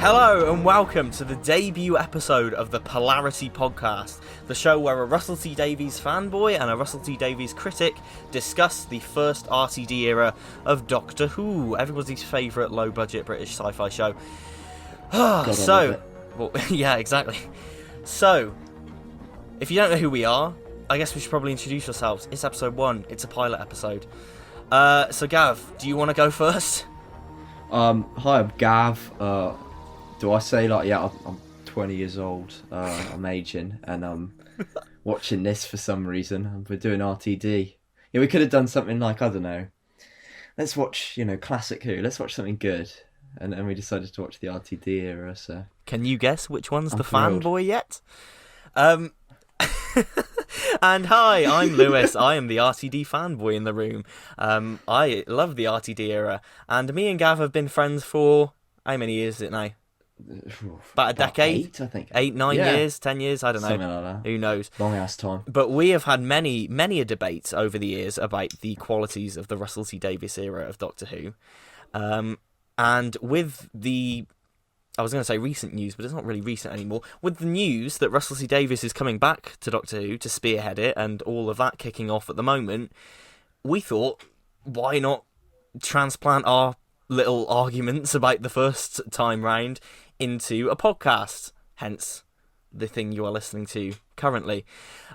Hello and welcome to the debut episode of the Polarity Podcast, the show where a Russell T Davies fanboy and a Russell T Davies critic discuss the first RTD era of Doctor Who, everybody's favourite low-budget British sci-fi show. Yeah, exactly. So, if you don't know who we are, I guess we should probably introduce ourselves. It's episode 1. It's a pilot episode. So Gav, do you want to go first? Hi, I'm Gav. Do I say I'm 20 years old, I'm aging, and I'm watching this for some reason, and we're doing RTD. Yeah, we could have done something like, I don't know, let's watch, classic Who, let's watch something good, and we decided to watch the RTD era, so... Can you guess which one's I'm the thrilled. fanboy yet? And hi, I'm Lewis. I am the RTD fanboy in the room. I love the RTD era, and me and Gav have been friends for, how many years is it now? About a decade? 8, I think. 8, 9 years, 10 years, I don't know. Something like that. Who knows? Long ass time. But we have had many a debates over the years about the qualities of the Russell T Davies era of Doctor Who. And with the, I was going to say recent news, but it's not really recent anymore. With the news that Russell T Davies is coming back to Doctor Who to spearhead it and all of that kicking off at the moment, we thought, why not transplant our little arguments about the first time round into a podcast, hence the thing you are listening to currently.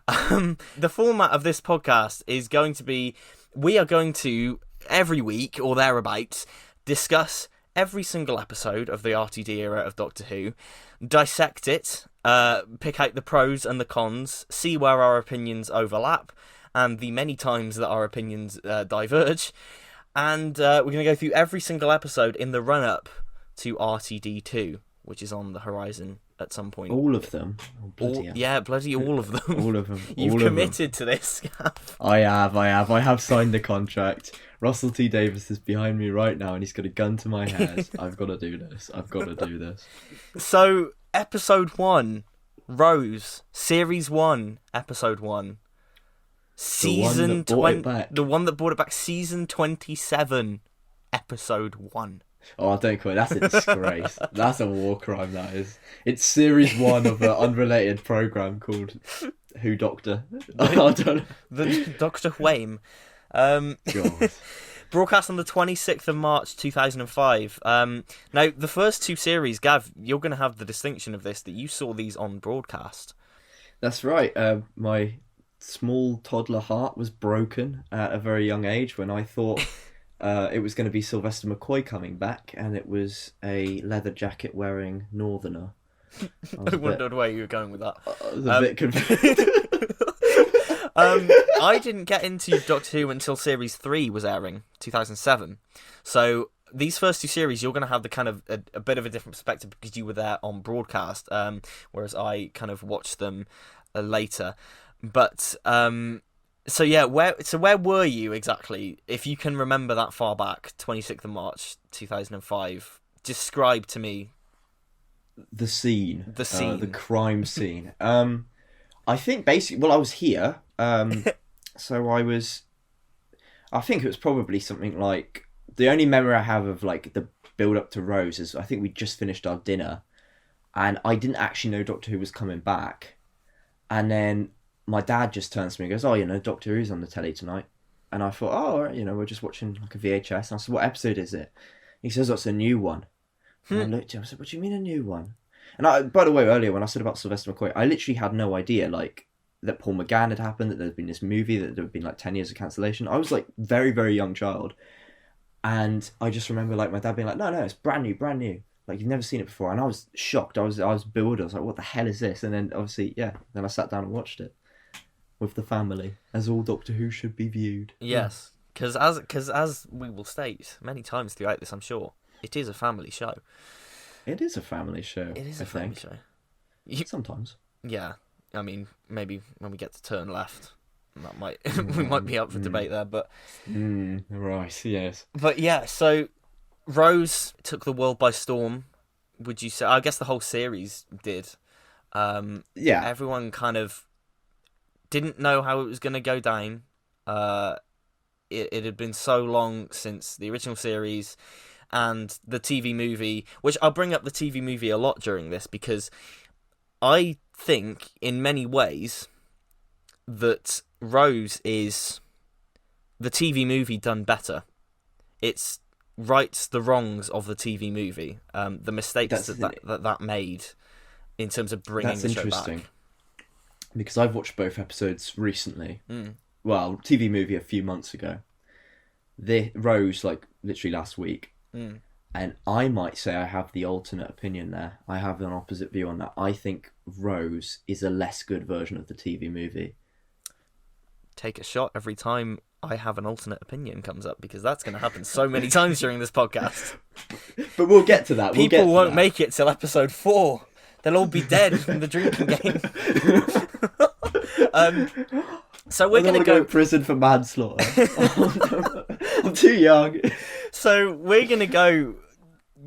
The format of this podcast is going to be, we are going to, every week or thereabouts, discuss every single episode of the RTD era of Doctor Who, dissect it, pick out the pros and the cons, see where our opinions overlap, and the many times that our opinions diverge, and we're going to go through every single episode in the run-up to RTD 2, which is on the horizon at some point. All of them? Oh, bloody hell. Yeah, bloody all of them. All of them. You've committed to this, Gav. I have signed the contract. Russell T Davies is behind me right now and he's got a gun to my head. I've got to do this. So, episode 1, Rose, series 1, episode 1. Season 20, the one that brought it back, season 27, episode 1. Oh, don't quit. That's a disgrace. That's a war crime, that is. It's series 1 of an unrelated programme called Who Doctor. I don't know. The Dr. Whame. God. Broadcast on the 26th of March 2005. Now, the first 2 series, Gav, you're going to have the distinction of this, that you saw these on broadcast. That's right. My small toddler heart was broken at a very young age when I thought it was going to be Sylvester McCoy coming back, and it was a leather jacket wearing northerner. I wondered where you were going with that. I was a bit confused. I didn't get into Doctor Who until Series 3 was airing, 2007. So these first 2 series, you're going to have the kind of a bit of a different perspective because you were there on broadcast, whereas I kind of watched them later. But so yeah, where were you exactly? If you can remember that far back, 26th of March 2005, describe to me the scene, the crime scene. I think basically, I was here. So I think it was probably something like, the only memory I have of like the build up to Rose is I think we just finished our dinner and I didn't actually know Doctor Who was coming back. And then my dad just turns to me and goes, "Oh, Doctor Who's on the telly tonight." And I thought, "Oh, all right, we're just watching like a VHS." And I said, "What episode is it?" He says, "That's a new one." And I looked at him, I said, "What do you mean a new one?" And by the way, earlier when I said about Sylvester McCoy, I literally had no idea, like, that Paul McGann had happened, that there had been this movie, that there had been like 10 years of cancellation. I was like very, very young child. And I just remember like my dad being like, no, it's brand new. Like, you've never seen it before. And I was shocked. I was bewildered. I was like, what the hell is this? And then obviously, then I sat down and watched it with the family, as all Doctor Who should be viewed. Yes, because as we will state many times throughout this, I'm sure, it is a family show. It is a family show. It is a family show. Sometimes. Yeah, I mean, maybe when we get to Turn Left, that might we might be up for debate there, but right, yes. But yeah, so Rose took the world by storm. Would you say? I guess the whole series did. Yeah. Everyone kind of didn't know how it was going to go down. It had been so long since the original series, and the TV movie, which I'll bring up the TV movie a lot during this, because I think in many ways that Rose is the TV movie done better. It's rights the wrongs of the TV movie, the mistakes that made in terms of bringing the show back. Because I've watched both episodes recently. Well, TV movie a few months ago. The Rose, like, literally last week. And I might say I have the alternate opinion there. I have an opposite view on that. I think Rose is a less good version of the TV movie. Take a shot every time I have an alternate opinion comes up, because that's going to happen so many times during this podcast. But we'll get to that. People won't make it till episode 4. They'll all be dead from the drinking game. So we're going to go to prison for manslaughter. I'm too young. So we're going to go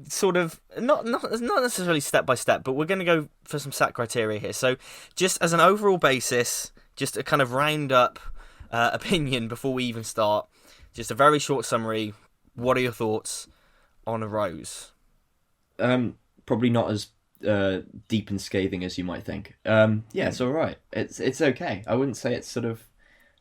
sort of not necessarily step by step, but we're going to go for some set criteria here. So just as an overall basis, just a kind of round up opinion before we even start. Just a very short summary. What are your thoughts on a Rose? Probably not as deep and scathing as you might think. Yeah, it's all right. It's okay. I wouldn't say it's sort of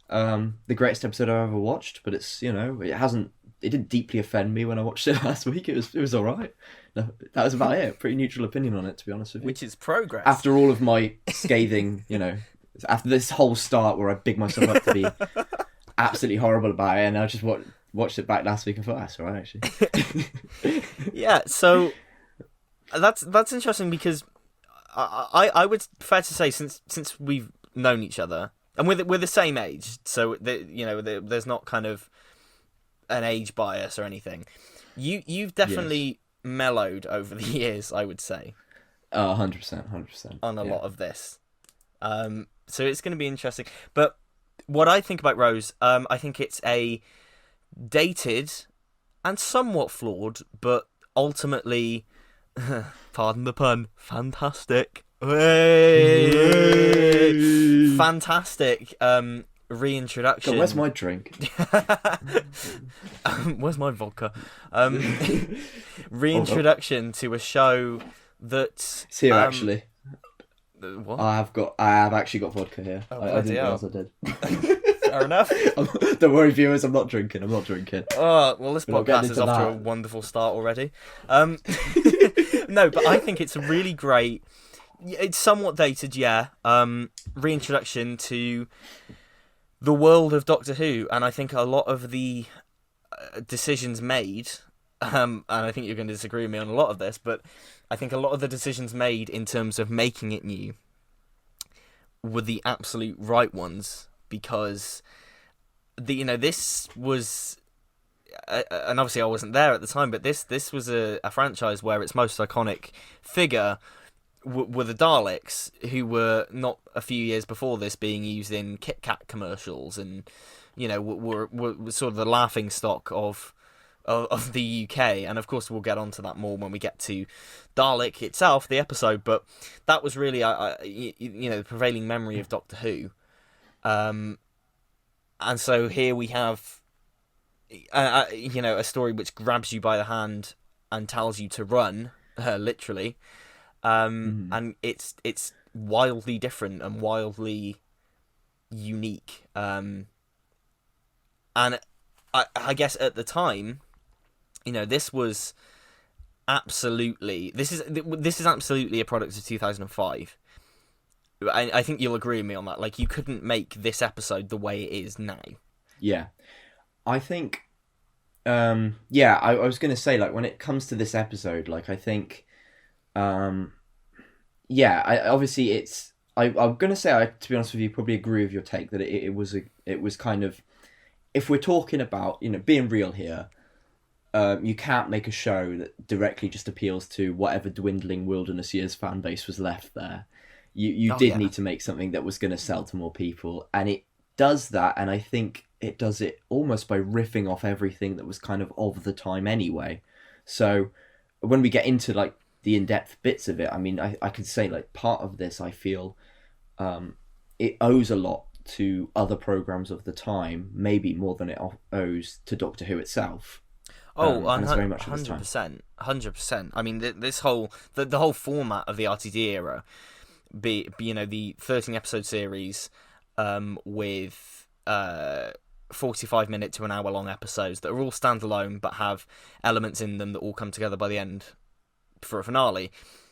the greatest episode I've ever watched, but it's, it didn't deeply offend me when I watched it last week. It was all right. No, that was about it. Pretty neutral opinion on it, to be honest with you. Which is progress. After all of my scathing, after this whole start where I big myself up to be absolutely horrible about it, and I just watched it back last week and thought, that's all right, actually. Yeah, so that's interesting, because I would fair to say, since we've known each other, and we're the same age, so there's not kind of an age bias or anything. You've definitely mellowed over the years, I would say. 100%. On a lot of this. So it's going to be interesting. But what I think about Rose, I think it's a dated and somewhat flawed, but ultimately, pardon the pun, fantastic. Fantastic reintroduction. God, where's my drink? Where's my vodka? Reintroduction to a show that it's here, actually. What? I have actually got vodka here. I didn't realize I did. Fair enough. Don't worry, viewers. I'm not drinking. Oh, well, this podcast is off to a wonderful start already. No, but I think it's a really great. It's somewhat dated, yeah. Reintroduction to the world of Doctor Who, and I think a lot of the decisions made, and I think you're going to disagree with me on a lot of this, but I think a lot of the decisions made in terms of making it new were the absolute right ones, because this was, and obviously I wasn't there at the time, but this was a franchise where its most iconic figure were the Daleks, who were not a few years before this being used in Kit Kat commercials, and were sort of the laughing stock of the UK. And of course we'll get onto that more when we get to Dalek itself, the episode. But that was really the prevailing memory of Doctor Who. And so here we have a story which grabs you by the hand and tells you to run, literally. And it's wildly different and wildly unique. And I guess at the time, this was absolutely this is absolutely a product of 2005. I think you'll agree with me on that. Like, you couldn't make this episode the way it is now. Yeah, I think. I was going to say, like, when it comes to this episode, like, I think. Obviously it's. I'm going to say, to be honest with you, probably agree with your take that it was kind of. If we're talking about being real here, you can't make a show that directly just appeals to whatever dwindling Wilderness Years fan base was left there. You did need to make something that was going to sell to more people, and it does that, and I think it does it almost by riffing off everything that was kind of the time anyway. So when we get into like the in-depth bits of it, I mean, I could say like part of this, I feel it owes a lot to other programs of the time, maybe more than it owes to Doctor Who itself. Oh, and it's very much of its time. 100%. I mean, this whole the whole format of the RTD era, be the 13 episode series, with 45-minute to an hour long episodes that are all standalone but have elements in them that all come together by the end for a finale.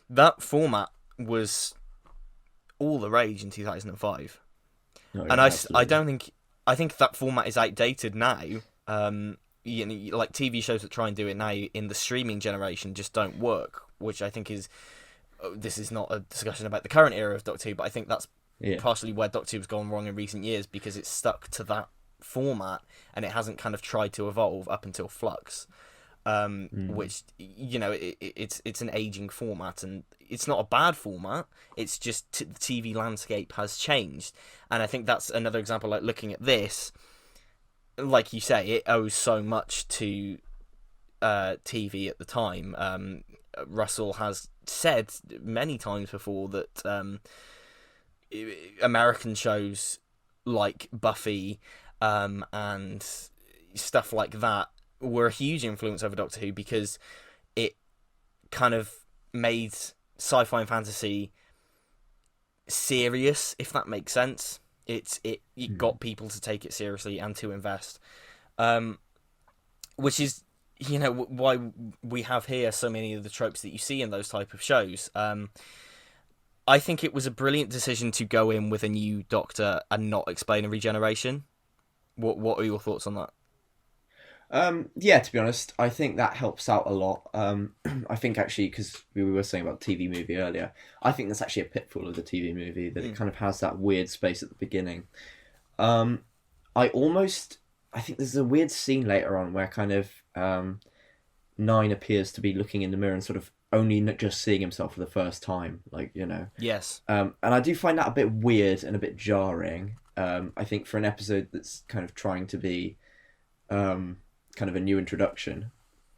That format was all the rage in 2005, and I think that format is outdated now. Like TV shows that try and do it now in the streaming generation just don't work, which I think is, this is not a discussion about the current era of Doctor Who, but I think that's partially where Doctor Who has gone wrong in recent years, because it's stuck to that format and it hasn't kind of tried to evolve up until Flux, which it's an aging format, and it's not a bad format. It's just the TV landscape has changed, and I think that's another example. Like looking at this, like you say, it owes so much to TV at the time. Russell has said many times before that American shows like Buffy and stuff like that were a huge influence over Doctor Who, because it kind of made sci-fi and fantasy serious, if that makes sense. It got people to take it seriously and to invest, which is why we have here so many of the tropes that you see in those type of shows. I think it was a brilliant decision to go in with a new Doctor and not explain a regeneration. What are your thoughts on that? To be honest, I think that helps out a lot. I think actually, because we were saying about TV movie earlier, I think that's actually a pitfall of the TV movie, that it kind of has that weird space at the beginning. I think there's a weird scene later on where kind of Nine appears to be looking in the mirror and sort of only just seeing himself for the first time, Yes. And I do find that a bit weird and a bit jarring. I think for an episode that's kind of trying to be kind of a new introduction,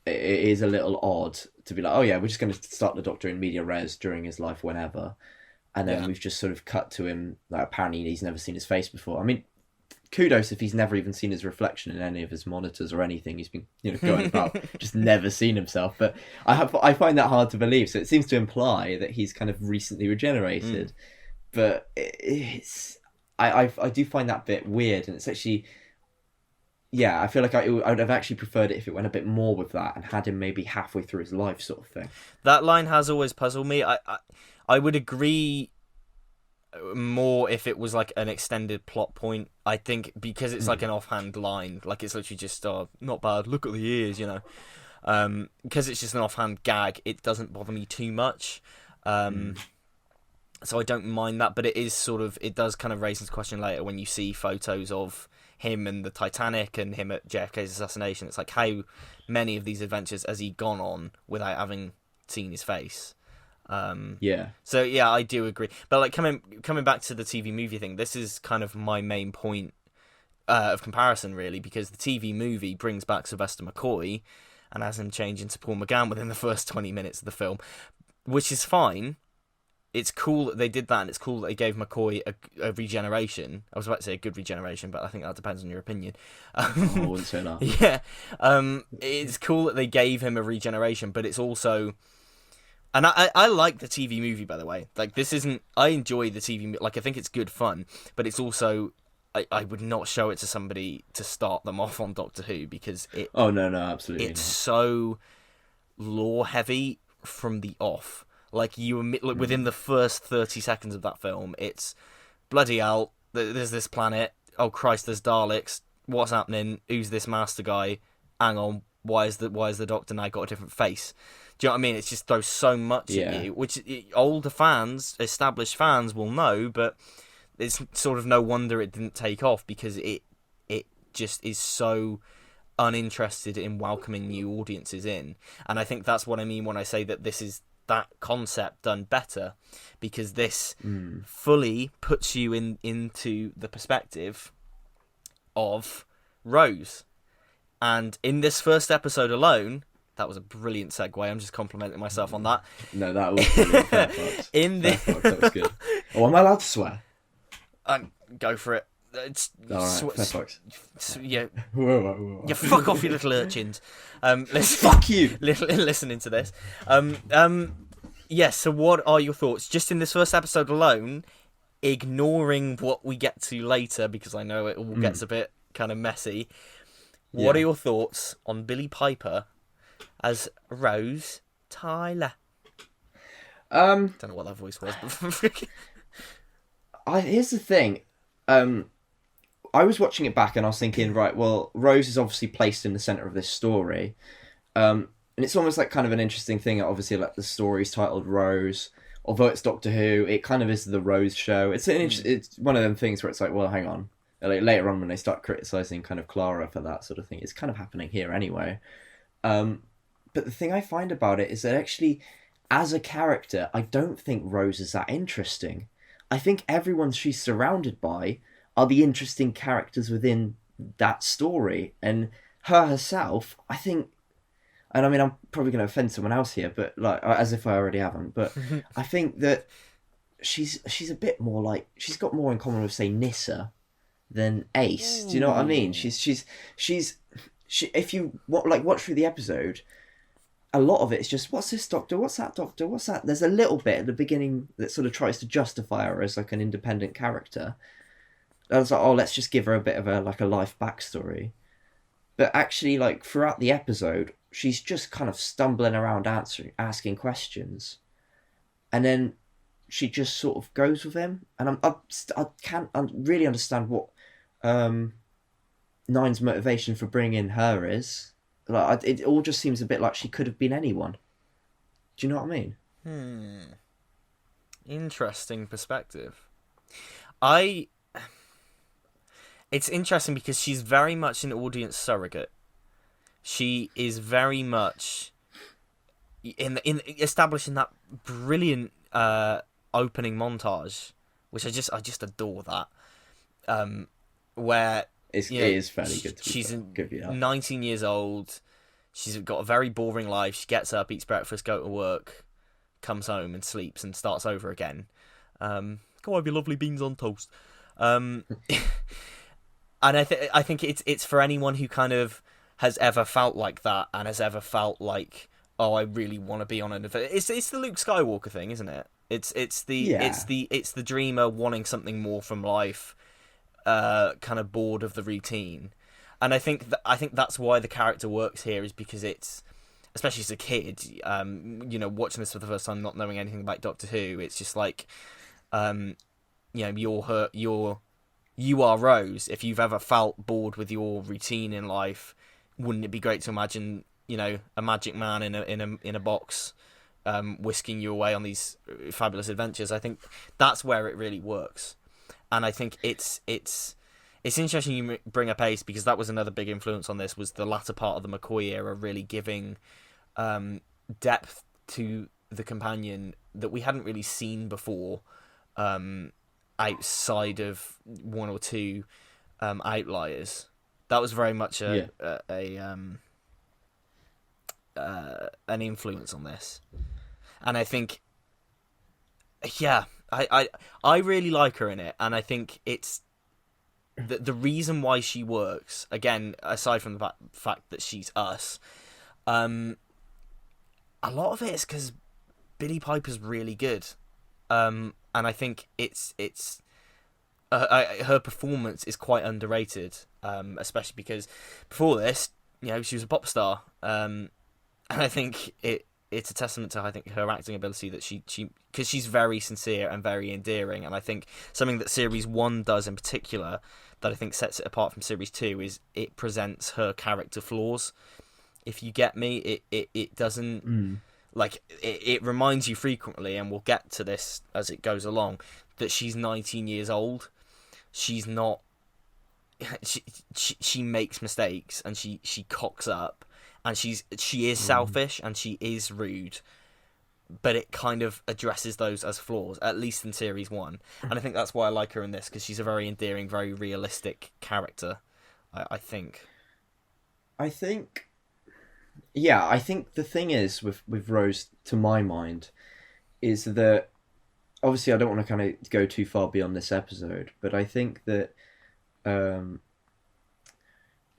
it is a little odd to be like, oh yeah, we're just going to start the Doctor in media res during his life whenever, and then we've just sort of cut to him, like apparently he's never seen his face before. I mean, kudos if he's never even seen his reflection in any of his monitors or anything. He's been going about just never seen himself, but I find that hard to believe. So it seems to imply that he's kind of recently regenerated, but I do find that bit weird, and it's actually, I feel like I would have actually preferred it if it went a bit more with that and had him maybe halfway through his life, sort of thing. That line has always puzzled me. I would agree more if it was like an extended plot point. I think because it's like an offhand line, like it's literally just not bad, look at the ears, because it's just an offhand gag, it doesn't bother me too much. So I don't mind that, but it is it does kind of raise into question later when you see photos of him and the Titanic and him at JFK's assassination. It's like, how many of these adventures has he gone on without having seen his face? So I do agree, but like coming back to the TV movie thing, this is kind of my main point of comparison, really, because the TV movie brings back Sylvester McCoy and has him change into Paul McGann within the first 20 minutes of the film, which is fine. It's cool that they did that, and it's cool that they gave McCoy a regeneration. I was about to say a good regeneration, but I think that depends on your opinion. I wouldn't say that. Yeah. It's cool that they gave him a regeneration, but it's also... And I like the TV movie, by the way. Like, this isn't... I enjoy the TV... Like, I think it's good fun, but it's also... I would not show it to somebody to start them off on Doctor Who, because it... Oh, no, absolutely it's so lore-heavy from the off. Like, within the first 30 seconds of that film, it's bloody hell, there's this planet, oh Christ, there's Daleks, what's happening, who's this master guy, hang on, why is the Doctor now got a different face? Do you know what I mean? It just throws so much at you, which older fans, established fans will know, but it's sort of no wonder it didn't take off, because it just is so uninterested in welcoming new audiences in. And I think that's what I mean when I say that this is that concept done better, because this fully puts you into the perspective of Rose. And in this first episode alone, that was a brilliant segue. I'm just complimenting myself on that. No, that was brilliant. That was good. Oh, am I allowed to swear? Go for it. All right, fair fucks. Yeah, Whoa. you fuck off, you little urchins. Fuck you. Listening to this. Yes. So, what are your thoughts? Just in this first episode alone, ignoring what we get to later, because I know it all gets a bit kind of messy. What are your thoughts on Billie Piper as Rose Tyler? Don't know what that voice was. Here's the thing. I was watching it back and I was thinking, right, well, Rose is obviously placed in the centre of this story. And it's almost like kind of an interesting thing. Obviously, like the story's titled Rose. Although it's Doctor Who, it kind of is the Rose show. It's one of them things where it's like, well, hang on. Like, later on when they start criticising kind of Clara for that sort of thing, it's kind of happening here anyway. But the thing I find about it is that actually, as a character, I don't think Rose is that interesting. I think everyone she's surrounded by are the interesting characters within that story. And her herself, I think, and I mean, I'm probably going to offend someone else here, but like, as if I already haven't, but I think that she's a bit more like, she's got more in common with, say, Nyssa than Ace. Do you know what I mean? She if you watch through the episode, a lot of it is just, what's this doctor? What's that doctor? What's that? There's a little bit at the beginning that sort of tries to justify her as like an independent character. I was like, oh, let's just give her a bit of a life backstory. But actually, like, throughout the episode, she's just kind of stumbling around asking questions. And then she just sort of goes with him. And I can't really understand what Nine's motivation for bringing her is. Like, it all just seems a bit like she could have been anyone. Do you know what I mean? Interesting perspective. It's interesting because she's very much an audience surrogate. She is very much in establishing that brilliant opening montage, which I just adore that. Where it is fairly good. She's 19 years old. She's got a very boring life. She gets up, eats breakfast, go to work, comes home and sleeps and starts over again. Go have your lovely beans on toast. And I think it's for anyone who kind of has ever felt like that and has ever felt like, oh, I really want to be on an adventure. It's the Luke Skywalker thing, isn't it? It's the dreamer wanting something more from life. Kind of bored of the routine, and I think that's why the character works here, is because it's, especially as a kid, watching this for the first time, not knowing anything about Doctor Who, it's just like, you are Rose. If you've ever felt bored with your routine in life, wouldn't it be great to imagine, a magic man in a box, whisking you away on these fabulous adventures? I think that's where it really works. And I think it's interesting you bring up Ace, because that was another big influence on this, was the latter part of the McCoy era really giving depth to the companion that we hadn't really seen before, outside of one or two outliers. That was very much an influence on this. And I think, I really like her in it, and I think it's the reason why she works, again, aside from the fact that she's us, a lot of it is because Billie Piper's really good, and I think it's her performance is quite underrated, especially because before this, she was a pop star, and I think it's a testament to, I think, her acting ability, that she because she's very sincere and very endearing, and I think something that Series 1 does in particular that I think sets it apart from Series 2 is it presents her character flaws. If you get me, it doesn't it reminds you frequently, and we'll get to this as it goes along, that she's 19 years old. She's not. She makes mistakes, and she cocks up. And she is selfish, and she is rude, but it kind of addresses those as flaws, at least in Series 1. And I think that's why I like her in this, because she's a very endearing, very realistic character, I think. I think the thing is with Rose, to my mind, is that, obviously I don't want to kind of go too far beyond this episode, but I think that um,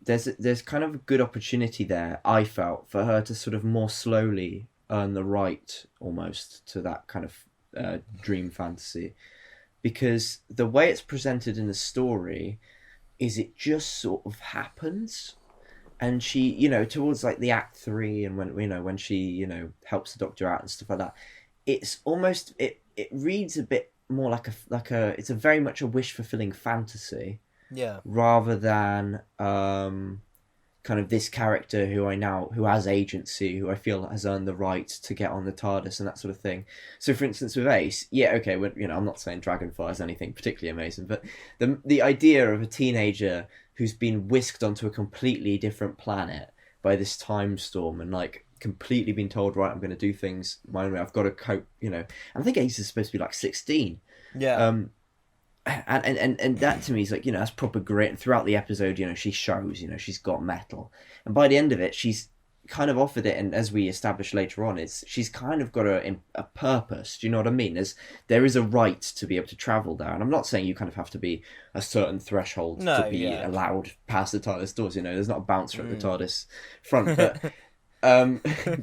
there's kind of a good opportunity there, I felt, for her to sort of more slowly earn the right almost to that kind of dream fantasy, because the way it's presented in the story is it just sort of happens. And she, towards like the act 3, and when she, helps the Doctor out and stuff like that, it's almost, it reads a bit more like it's a very much a wish fulfilling fantasy, yeah, rather than kind of this character who has agency, who I feel has earned the right to get on the TARDIS and that sort of thing. So, for instance, with Ace, yeah, okay, I'm not saying Dragonfire is anything particularly amazing, but the idea of a teenager who's been whisked onto a completely different planet by this time storm and like completely been told, right, I'm going to do things my own way. I've got to cope. I think Ace is supposed to be like 16. Yeah. And that to me is like, that's proper great. And throughout the episode, she shows, she's got metal. And by the end of it, she's kind of offered it. And as we establish later on, she's kind of got a purpose. Do you know what I mean? There is a right to be able to travel there. And I'm not saying you kind of have to be a certain threshold to be allowed past the TARDIS doors. There's not a bouncer at the TARDIS front. But,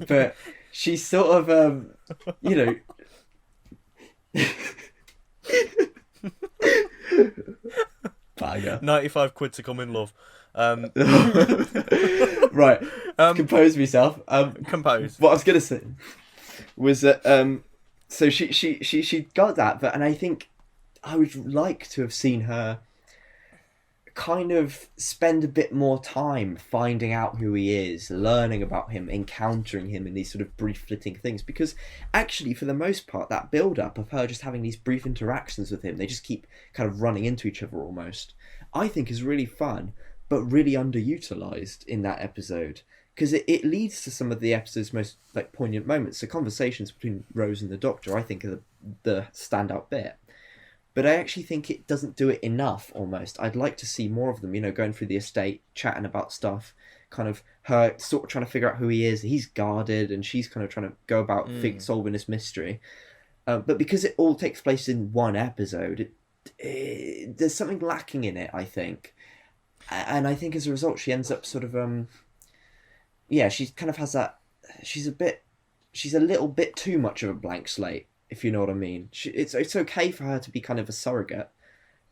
but she's sort of, 95 quid to come in, love. Right. Compose myself. Compose. What I was gonna say was that so she got that, and I think I would like to have seen her kind of spend a bit more time finding out who he is, learning about him, encountering him in these sort of brief flitting things, because actually for the most part that build up of her just having these brief interactions with him, they just keep kind of running into each other almost, I think is really fun but really underutilized in that episode, because it leads to some of the episode's most like poignant moments. The conversations between Rose and the Doctor I think are the standout bit. But I actually think it doesn't do it enough, almost. I'd like to see more of them, going through the estate, chatting about stuff, kind of her sort of trying to figure out who he is. He's guarded, and she's kind of trying to go about solving this mystery. But because it all takes place in one episode, there's something lacking in it, I think. And I think as a result, she ends up sort of... she kind of has that... She's a little bit too much of a blank slate, if you know what I mean. It's okay for her to be kind of a surrogate,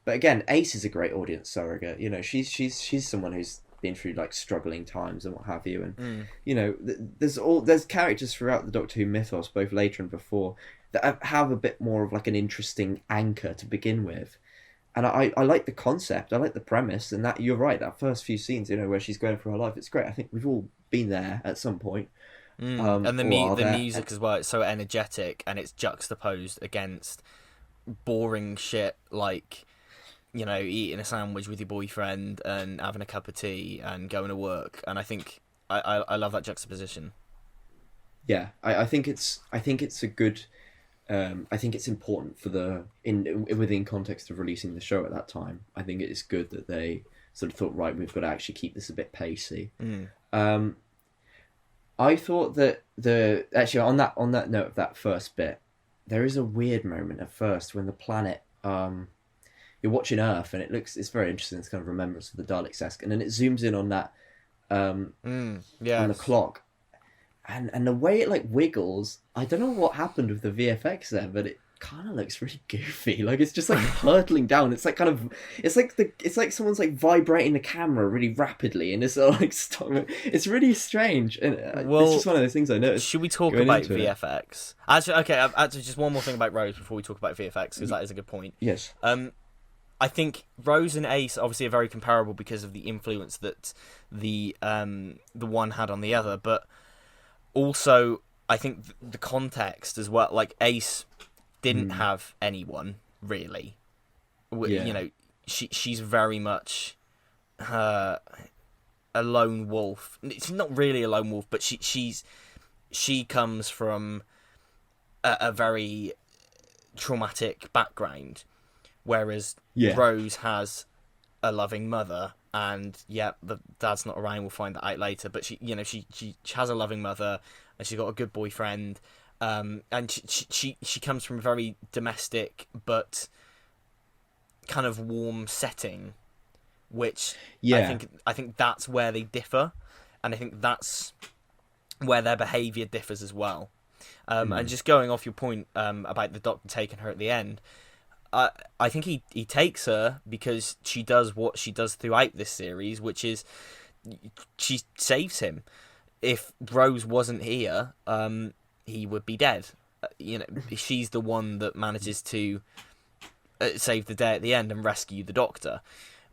but again, Ace is a great audience surrogate. She's someone who's been through like struggling times and what have you, and there's characters throughout the Doctor Who mythos, both later and before, that have a bit more of like an interesting anchor to begin with. And I like the concept, I like the premise, and that you're right. That first few scenes, where she's going through her life, it's great. I think we've all been there at some point. And the music as well, it's so energetic, and it's juxtaposed against boring shit like, eating a sandwich with your boyfriend and having a cup of tea and going to work. And I think I love that juxtaposition. Yeah, I think it's a good. I think it's important for within context of releasing the show at that time. I think it is good that they sort of thought, right, we've got to actually keep this a bit pacey. I thought that actually on that note of that first bit, there is a weird moment at first when the planet you're watching Earth, and it's very interesting. It's kind of remembrance of the Daleks-esque, and then it zooms in on that on the clock, and the way it like wiggles. I don't know what happened with the VFX there, but it kind of looks really goofy. Like it's just like hurtling down. It's like it's like someone's like vibrating the camera really rapidly, and it's like it's really strange. And it's just one of those things I noticed. Should we talk about VFX? Actually, just one more thing about Rose before we talk about VFX, because that is a good point. Yes. I think Rose and Ace obviously are very comparable because of the influence that the one had on the other, but also I think the context as well. Like Ace didn't have anyone really. She's very much a lone wolf. It's not really a lone wolf, but she comes from a very traumatic background, whereas Rose has a loving mother, and the dad's not around. We'll find that out later, but she has a loving mother, and she's got a good boyfriend. And she comes from a very domestic but kind of warm setting, which Yeah. I think that's where they differ, and I think that's where their behaviour differs as well. And just going off your point about the Doctor taking her at the end, I think he takes her because she does what she does throughout this series, which is she saves him. If Rose wasn't here, he would be dead. She's the one that manages to save the day at the end and rescue the Doctor,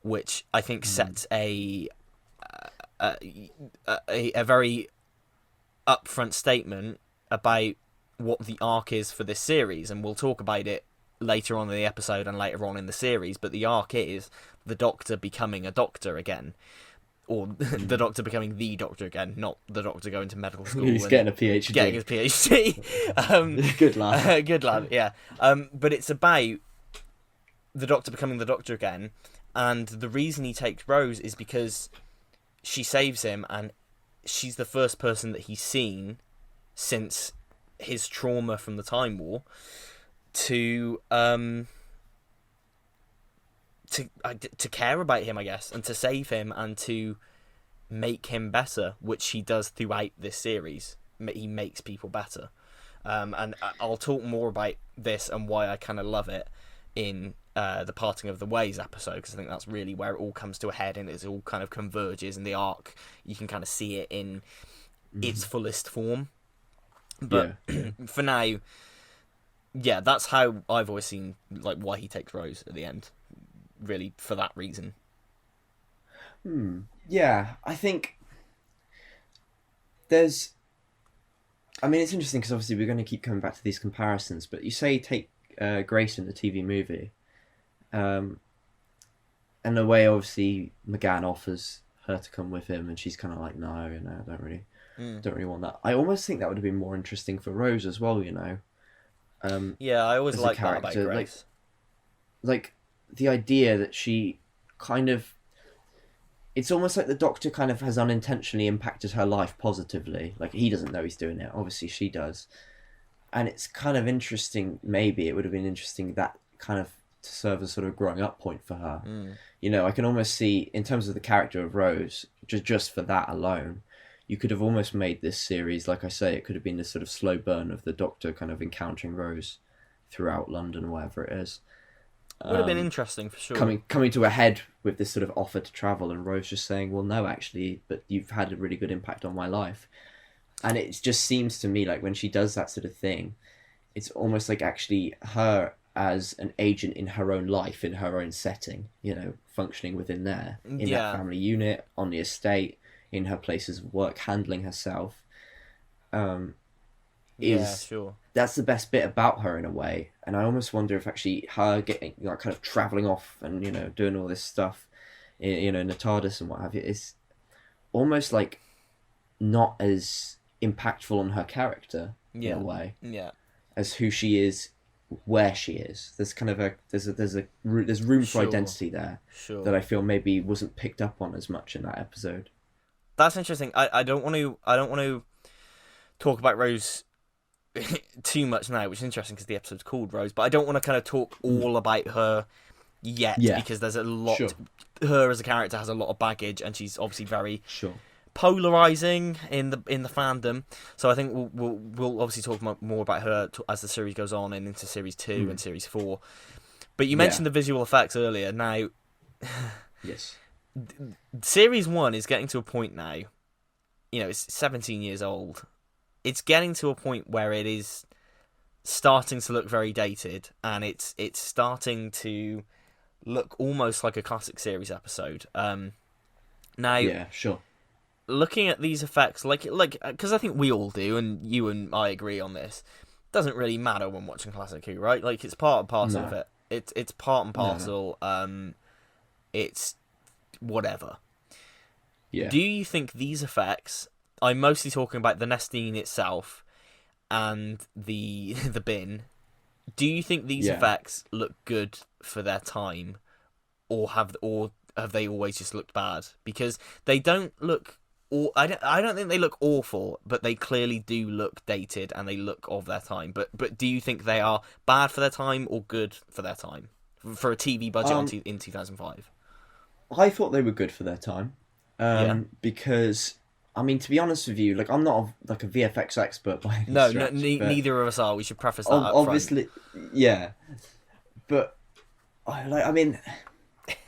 which I think sets a very upfront statement about what the arc is for this series, and we'll talk about it later on in the episode and later on in the series. But the arc is the Doctor becoming a Doctor again, or the Doctor becoming the Doctor again, not the Doctor going to medical school. He's getting a PhD. Getting his PhD. Good lad. Good lad. Yeah. But it's about the Doctor becoming the Doctor again, and the reason he takes Rose is because she saves him, and she's the first person that he's seen since his trauma from the Time War to care about him, I guess, and to save him and to make him better, which he does throughout this series. He makes people better, and I'll talk more about this and why I kind of love it in the Parting of the Ways episode, because I think that's really where it all comes to a head and it all kind of converges in the arc. You can kind of see it in its fullest form. But for now, yeah, that's how I've always seen why he takes Rose at the end. Really, for that reason. Yeah, I think there's... I mean, it's interesting because obviously we're going to keep coming back to these comparisons, but you say take Grace in the TV movie, and in a way, obviously, McGann offers her to come with him, and she's kind of like, no, I don't really want that. I almost think that would have been more interesting for Rose as well, Yeah, I always like that about Grace. Like the idea that she kind of... It's almost like the Doctor kind of has unintentionally impacted her life positively. Like, he doesn't know he's doing it. Obviously, she does. And it's kind of interesting, maybe it would have been interesting that kind of to serve as sort of a growing up point for her. I can almost see, in terms of the character of Rose, just for that alone, you could have almost made this series, like I say, it could have been this sort of slow burn of the Doctor kind of encountering Rose throughout London or wherever it is. Would have been interesting for sure. Coming to a head with this sort of offer to travel, and Rose just saying, well, no, actually, but you've had a really good impact on my life. And it just seems to me like when she does that sort of thing, it's almost like actually her as an agent in her own life, in her own setting, functioning within there, in that family unit, on the estate, in her places of work, handling herself. Sure. That's the best bit about her in a way, and I almost wonder if actually her getting kind of travelling off and doing all this stuff, in the TARDIS and what have you, is almost like not as impactful on her character in a way, as who she is, where she is. There's kind of there's room for identity there that I feel maybe wasn't picked up on as much in that episode. That's interesting. I don't want to talk about Rose too much now, which is interesting because the episode's called Rose, but I don't want to kind of talk all about her yet, because there's a lot. Her as a character has a lot of baggage, and she's obviously very polarizing in the fandom. So I think we'll obviously talk more about her as the series goes on and into series 2 and series 4. But you mentioned the visual effects earlier. Now, yes, series 1 is getting to a point now. It's 17 years old. It's getting to a point where it is starting to look very dated, and it's starting to look almost like a classic series episode. Now, looking at these effects, like, because I think we all do, and you and I agree on this. Doesn't really matter when watching classic Who, right? Like, it's part and parcel of it. It's part and parcel. No. It's whatever. Yeah. Do you think these effects? I'm mostly talking about the Nestine itself and the bin. Do you think these effects look good for their time, or have they always just looked bad? Because they don't look. I don't think they look awful, but they clearly do look dated and they look of their time. But do you think they are bad for their time or good for their time for a TV budget in 2005? I thought they were good for their time, because I mean, to be honest with you, like I'm not like a VFX expert by any stretch. Neither of us are. We should preface that obviously, up front. Yeah, but I mean,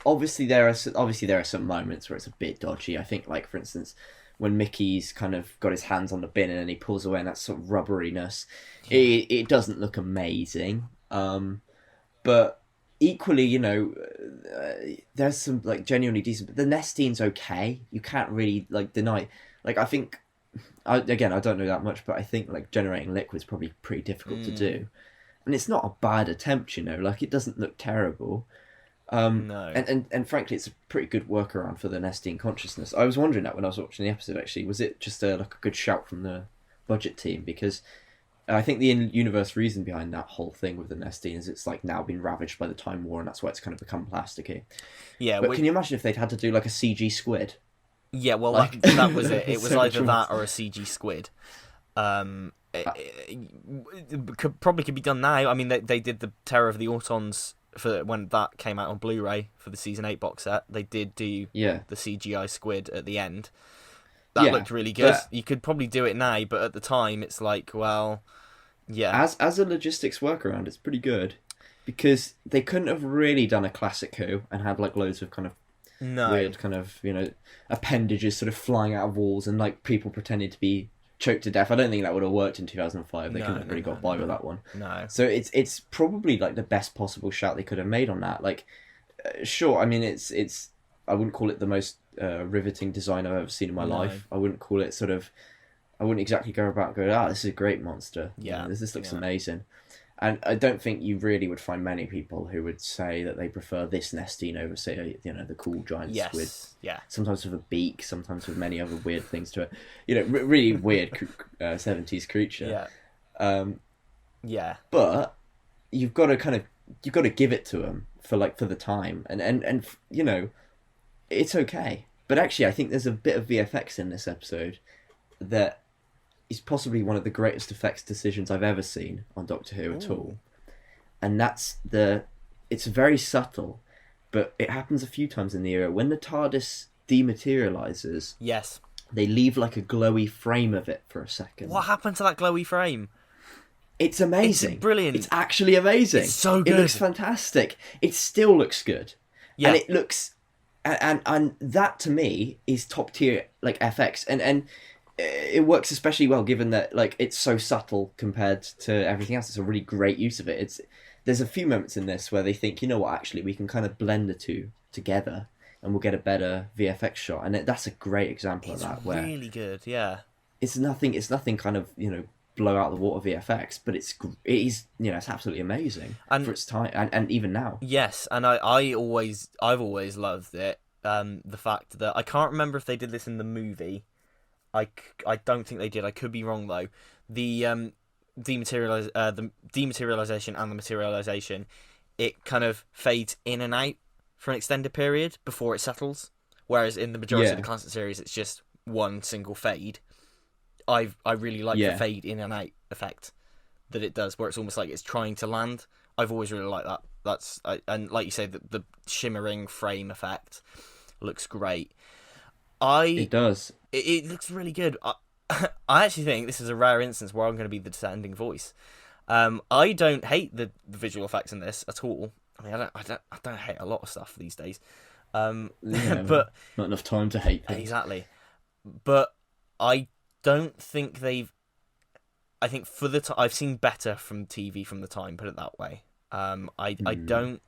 obviously there are some moments where it's a bit dodgy. I think, like for instance, when Mickey's kind of got his hands on the bin and then he pulls away, and that sort of rubberiness, it doesn't look amazing. But equally, you know, there's some like genuinely decent. But the Nestine's okay. You can't really like deny. Like I think, I don't know that much, but I think like generating liquid's probably pretty difficult to do, and it's not a bad attempt. You know, like it doesn't look terrible. No. And frankly, it's a pretty good workaround for the Nestine consciousness. I was wondering that when I was watching the episode. Actually, was it just like a good shout from the budget team? Because I think the in-universe reason behind that whole thing with the Nestine is it's like now been ravaged by the Time War, and that's why it's kind of become plasticky. Yeah, but can you imagine if they'd had to do like a CG squid? Yeah, well, like, that was it. It was so either that or a CG squid. It could be done now. I mean, they did the Terror of the Autons for when that came out on Blu-ray for the season 8 box set. They did do the CGI squid at the end. That looked really good. You could probably do it now, but at the time it's like, well, yeah. As a logistics workaround, it's pretty good because they couldn't have really done a classic Who and had like loads of kind of weird kind of, you know, appendages sort of flying out of walls and like people pretending to be choked to death. I don't think that would have worked in 2005. They couldn't have really got by with that one. No. So it's probably like the best possible shout they could have made on that. Like, sure, I mean it's I wouldn't call it the most riveting design I've ever seen in my life. I wouldn't call it sort of. I wouldn't exactly go about going, this is a great monster. Yeah, you know, this looks amazing. And I don't think you really would find many people who would say that they prefer this Nestine over, say, you know, the cool giant squid. Yeah. Sometimes with a beak, sometimes with many other weird things to it. You know, really weird 70s creature. Yeah. Yeah. But you've got to give it to them for the time, and you know, it's okay. But actually, I think there's a bit of VFX in this episode that is possibly one of the greatest effects decisions I've ever seen on Doctor Who at all. And that's it's very subtle, but it happens a few times in the era. When the TARDIS dematerializes, yes, they leave like a glowy frame of it for a second. What happened to that glowy frame? It's amazing. It's brilliant. It's actually amazing. It's so good. It looks fantastic. It still looks good. Yeah. And it looks... And that, to me, is top tier, like, FX. And it works especially well given that like it's so subtle compared to everything else. It's a really great use of it. There's a few moments in this where they think, you know what, actually we can kind of blend the two together and we'll get a better VFX shot, and that's a great example of that. Where really good, yeah. It's nothing kind of, you know, blow out the water VFX, but it is, you know, it's absolutely amazing for its time and even now. Yes, and I've always loved it. The fact that I can't remember if they did this in the movie. I don't think they did. I could be wrong though. The dematerialization and the materialization, it kind of fades in and out for an extended period before it settles. Whereas in the majority of the classic series, it's just one single fade. I really like the fade in and out effect that it does, where it's almost like it's trying to land. I've always really liked that. And like you say, the shimmering frame effect looks great. It does. It looks really good. I actually think this is a rare instance where I'm going to be the dissenting voice. I don't hate the visual effects in this at all. I mean, I don't hate a lot of stuff these days. But not enough time to hate things. Exactly. But I don't think they've. I think for the time I've seen better from TV from the time. Put it that way. I don't.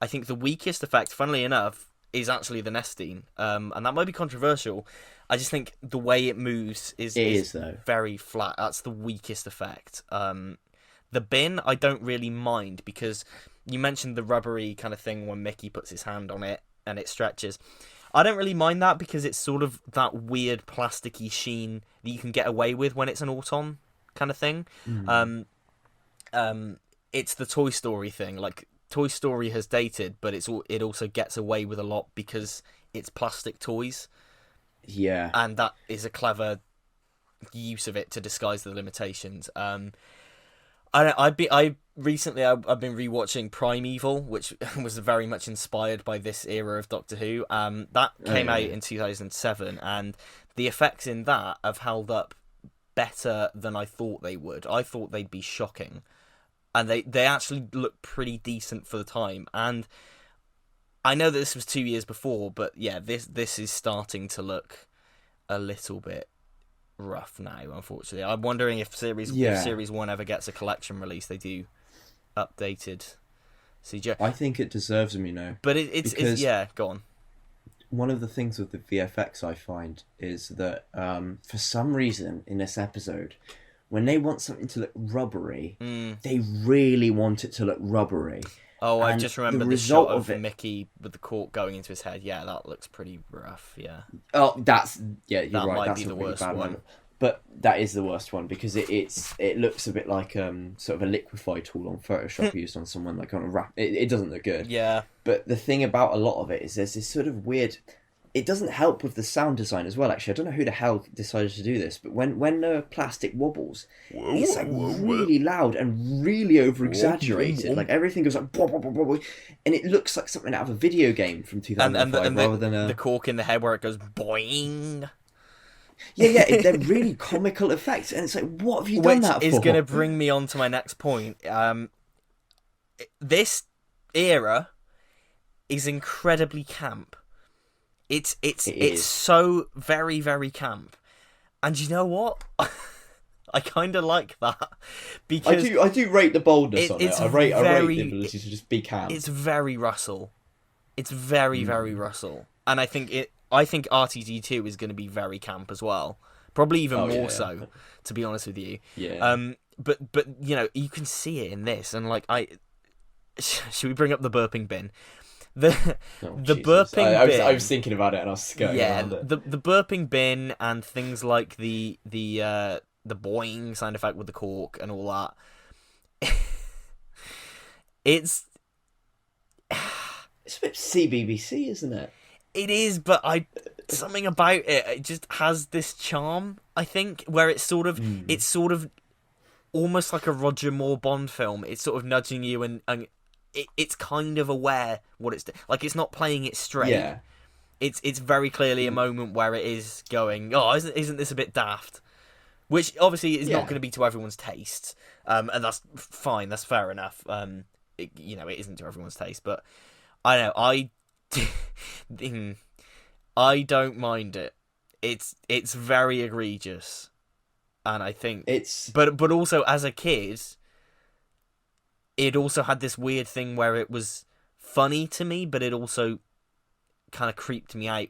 I think the weakest effect, funnily enough, is actually the Nestine, and that might be controversial. I just think the way it moves is very flat. That's the weakest effect. The bin I don't really mind because you mentioned the rubbery kind of thing when Mickey puts his hand on it and it stretches. I don't really mind that because it's sort of that weird plasticky sheen that you can get away with when it's an Auton kind of thing. It's the Toy Story thing. Like Toy Story has dated, but it also gets away with a lot because it's plastic toys. Yeah, and that is a clever use of it to disguise the limitations. I recently I've been rewatching Primeval, which was very much inspired by this era of Doctor Who. That came out in 2007, and the effects in that have held up better than I thought they would. I thought they'd be shocking, and they actually look pretty decent for the time. And I know that this was 2 years before, but yeah, this is starting to look a little bit rough now, unfortunately. I'm wondering if series 1 ever gets a collection release, they do updated CGI. I think it deserves them, you know. But it's go on. One of the things with the VFX I find is that for some reason in this episode, when they want something to look rubbery, they really want it to look rubbery. Oh, I just remember the shot of Mickey with the cork going into his head. Yeah, that looks pretty rough, yeah. Oh, you're right. That might that's be the worst bad one. But that is the worst one, because it looks a bit like sort of a liquify tool on Photoshop used on someone, like on a wrap. It doesn't look good. Yeah. But the thing about a lot of it is there's this sort of weird... It doesn't help with the sound design as well, actually. I don't know who the hell decided to do this, but when the plastic wobbles, it's like really loud and really over-exaggerated. Like everything goes like... Blah, blah, blah, blah, and it looks like something out of a video game from 2005 rather than a... the cork in the head where it goes boing... Yeah, they're really comical effects, and it's like, what have you done that for? Which is going to bring me on to my next point. This era is incredibly camp. It's so very, very camp, and you know what? I kind of like that, because I do rate the boldness on it. I rate the ability to just be camp. It's very Russell. It's very, very Russell, and I think RTD2 is going to be very camp as well. Probably even more so, to be honest with you. Yeah. But you know, you can see it in this, and like should we bring up the burping bin? The burping bin. I was thinking about it, and I was skirting around it. The burping bin and things like the boing sound effect with the cork and all that. It's a bit CBBC, isn't it? It is, but something about it just has this charm, I think, where it's sort of almost like a Roger Moore Bond film. It's sort of nudging you, and it's kind of aware what it's like. It's not playing it straight. Yeah. It's very clearly a moment where it is going, oh, isn't this a bit daft? Which obviously is not going to be to everyone's taste, and that's fine. That's fair enough. It isn't to everyone's taste, but I know I don't mind it. It's very egregious, and I think but also as a kid, it also had this weird thing where it was funny to me, but it also kind of creeped me out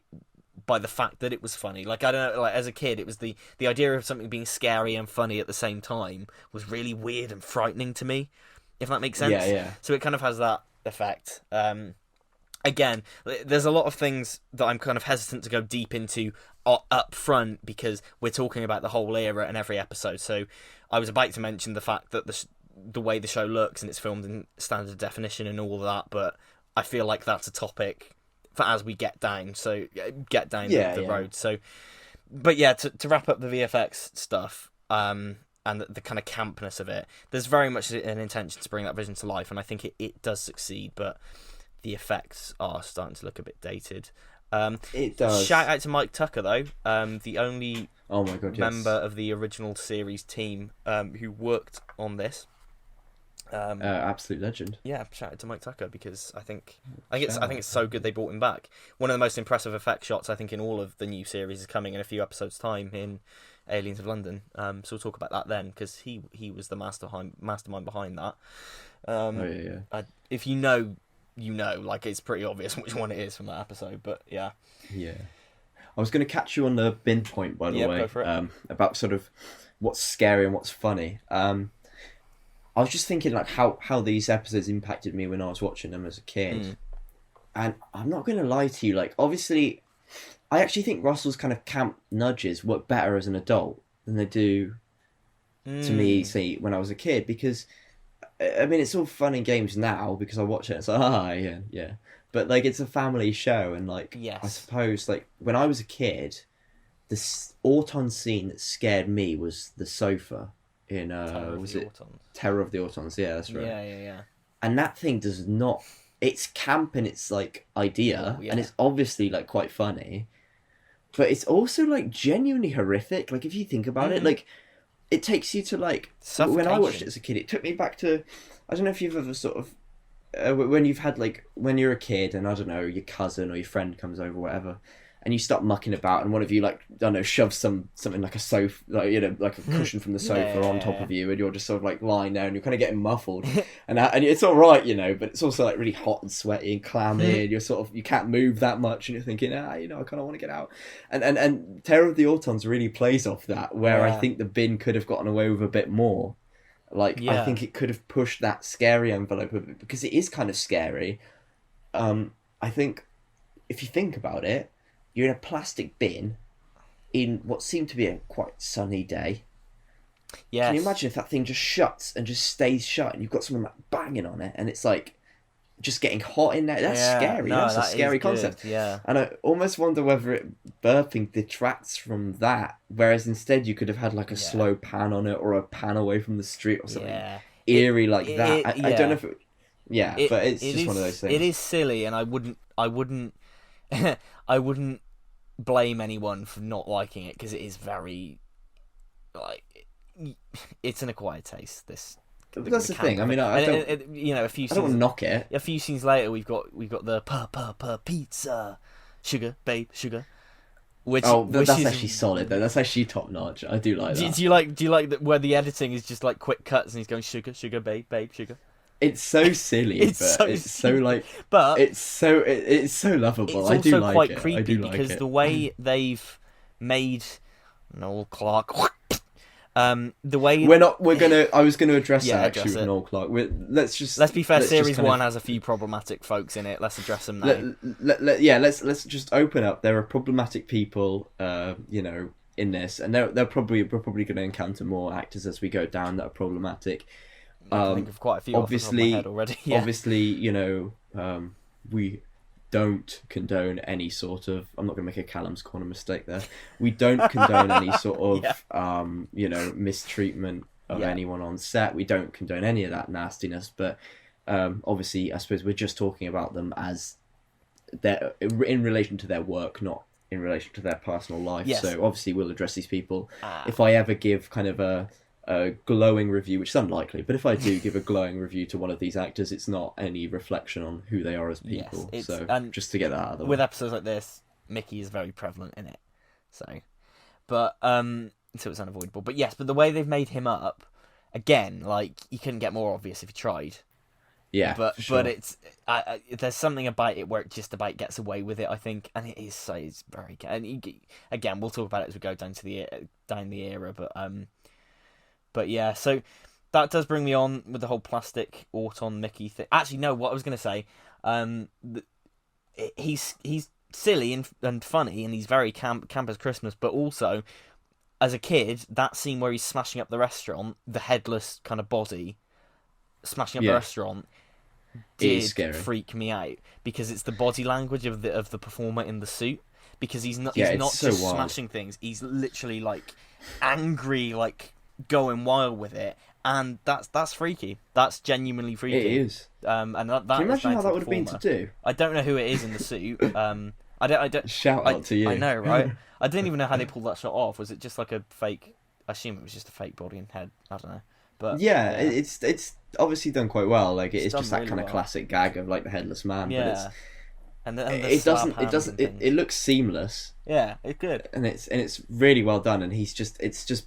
by the fact that it was funny. Like, I don't know, like as a kid, it was the idea of something being scary and funny at the same time was really weird and frightening to me, if that makes sense. Yeah. So it kind of has that effect. Again, there's a lot of things that I'm kind of hesitant to go deep into up front, because we're talking about the whole era and every episode. So I was about to mention the fact that the way the show looks, and it's filmed in standard definition and all that, but I feel like that's a topic for as we get down the road. So, but yeah, to wrap up the VFX stuff, and the kind of campness of it, there's very much an intention to bring that vision to life, and I think it does succeed, but the effects are starting to look a bit dated. It does. Shout out to Mike Tucker, though, the only member of the original series team who worked on this. Absolute legend. Yeah, shout out to Mike Tucker, because I think it's so good they brought him back. One of the most impressive effect shots I think in all of the new series is coming in a few episodes' time in Aliens of London. So we'll talk about that then, because he was the mastermind behind that. If you know, like, it's pretty obvious which one it is from that episode. But yeah. I was going to catch you on the bin point, by the way, go for it. about sort of what's scary and what's funny. I was just thinking, like, how these episodes impacted me when I was watching them as a kid. And I'm not going to lie to you, like, obviously, I actually think Russell's kind of camp nudges work better as an adult than they do to me, say, when I was a kid. Because, I mean, it's all fun and games now, because I watch it and it's like, yeah. But, like, it's a family show, and, like, yes. I suppose, like, when I was a kid, the Auton scene that scared me was the sofa. in Terror was of the it Autons. Terror of the Autons? Yeah, that's right. Yeah. And that thing does not. It's camp in its like idea, and it's obviously like quite funny, but it's also like genuinely horrific. Like if you think about it, like it takes you to like when I watched it as a kid, it took me back to I don't know if you've ever sort of when you've had like when you're a kid and I don't know your cousin or your friend comes over or whatever. And you start mucking about, and one of you, like, I don't know, shoves something like a sofa, like, you know, like a cushion from the sofa on top of you, and you're just sort of like lying there, and you're kind of getting muffled, and it's all right, you know, but it's also like really hot and sweaty and clammy, and you're sort of you can't move that much, and you're thinking, you know, I kind of want to get out, and Terror of the Autons really plays off that, where I think the bin could have gotten away with a bit more, like I think it could have pushed that scary envelope a bit, because it is kind of scary. I think if you think about it. You're in a plastic bin in what seemed to be a quite sunny day. Yes. Can you imagine if that thing just shuts and just stays shut and you've got something like banging on it and it's like just getting hot in there? That's scary. No, that's a scary concept. Yeah. And I almost wonder whether burping detracts from that, whereas instead you could have had like a slow pan on it or a pan away from the street or something eerie like that. I don't know if it... but it's just one of those things. It is silly, and I wouldn't I wouldn't blame anyone for not liking it because it is very like it's an acquired taste. That's the thing. I mean, I don't. You know, a few. I don't want to knock it. A few scenes later, we've got the per pizza, sugar babe sugar. That's actually solid though. That's actually top notch. I do like that. Do you like where the editing is just like quick cuts and he's going sugar babe sugar. It's so silly, it's so like, but it's so lovable. I do like it. It's also quite creepy because the way they've made Noel Clarke. The way I was gonna address that actually with Noel Clarke. Let's be fair. Series 1 has a few problematic folks in it. Let's address them now. Let's just open up. There are problematic people, you know, in this, and we're probably going to encounter more actors as we go down that are problematic. I can think of quite a few obviously, off the top of my head already. Yeah. Obviously, you know, we don't condone any sort of... I'm not going to make a Callum's Corner mistake there. We don't condone any sort of, you know, mistreatment of anyone on set. We don't condone any of that nastiness. But obviously, I suppose we're just talking about them as in relation to their work, not in relation to their personal life. Yes. So obviously, we'll address these people. If I ever give kind of a glowing review, which is unlikely, but if I do give a glowing review to one of these actors, it's not any reflection on who they are as people. Yes, just to get that out of the way. With episodes like this, Mickey is very prevalent in it. So it's unavoidable. But yes, but the way they've made him up, again, like, you couldn't get more obvious if you tried. Yeah, but sure. But it's there's something about it where it just about gets away with it, I think, and it's very. And again, we'll talk about it as we go down the era, But yeah, so that does bring me on with the whole plastic Auton Mickey thing. Actually, no, what I was going to say, he's silly and funny, and he's very camp as Christmas, but also, as a kid, that scene where he's smashing up the restaurant, the headless kind of body, smashing up the restaurant, did freak me out, because it's the body language of the performer in the suit, because he's not just smashing things, he's literally, like, angry, like... going wild with it, and that's freaky. That's genuinely freaky. It is. And that can you imagine how that would have been to do? I don't know who it is in the suit. I don't. Shout out to you. I know, right? I didn't even know how they pulled that shot off. Was it just like a fake? I assume it was just a fake body and head. I don't know. But yeah. It's obviously done quite well. Like it's just that really kind of classic gag of like the headless man. Yeah. But it's, and it looks seamless. Yeah, it's good. And it's really well done, and it's just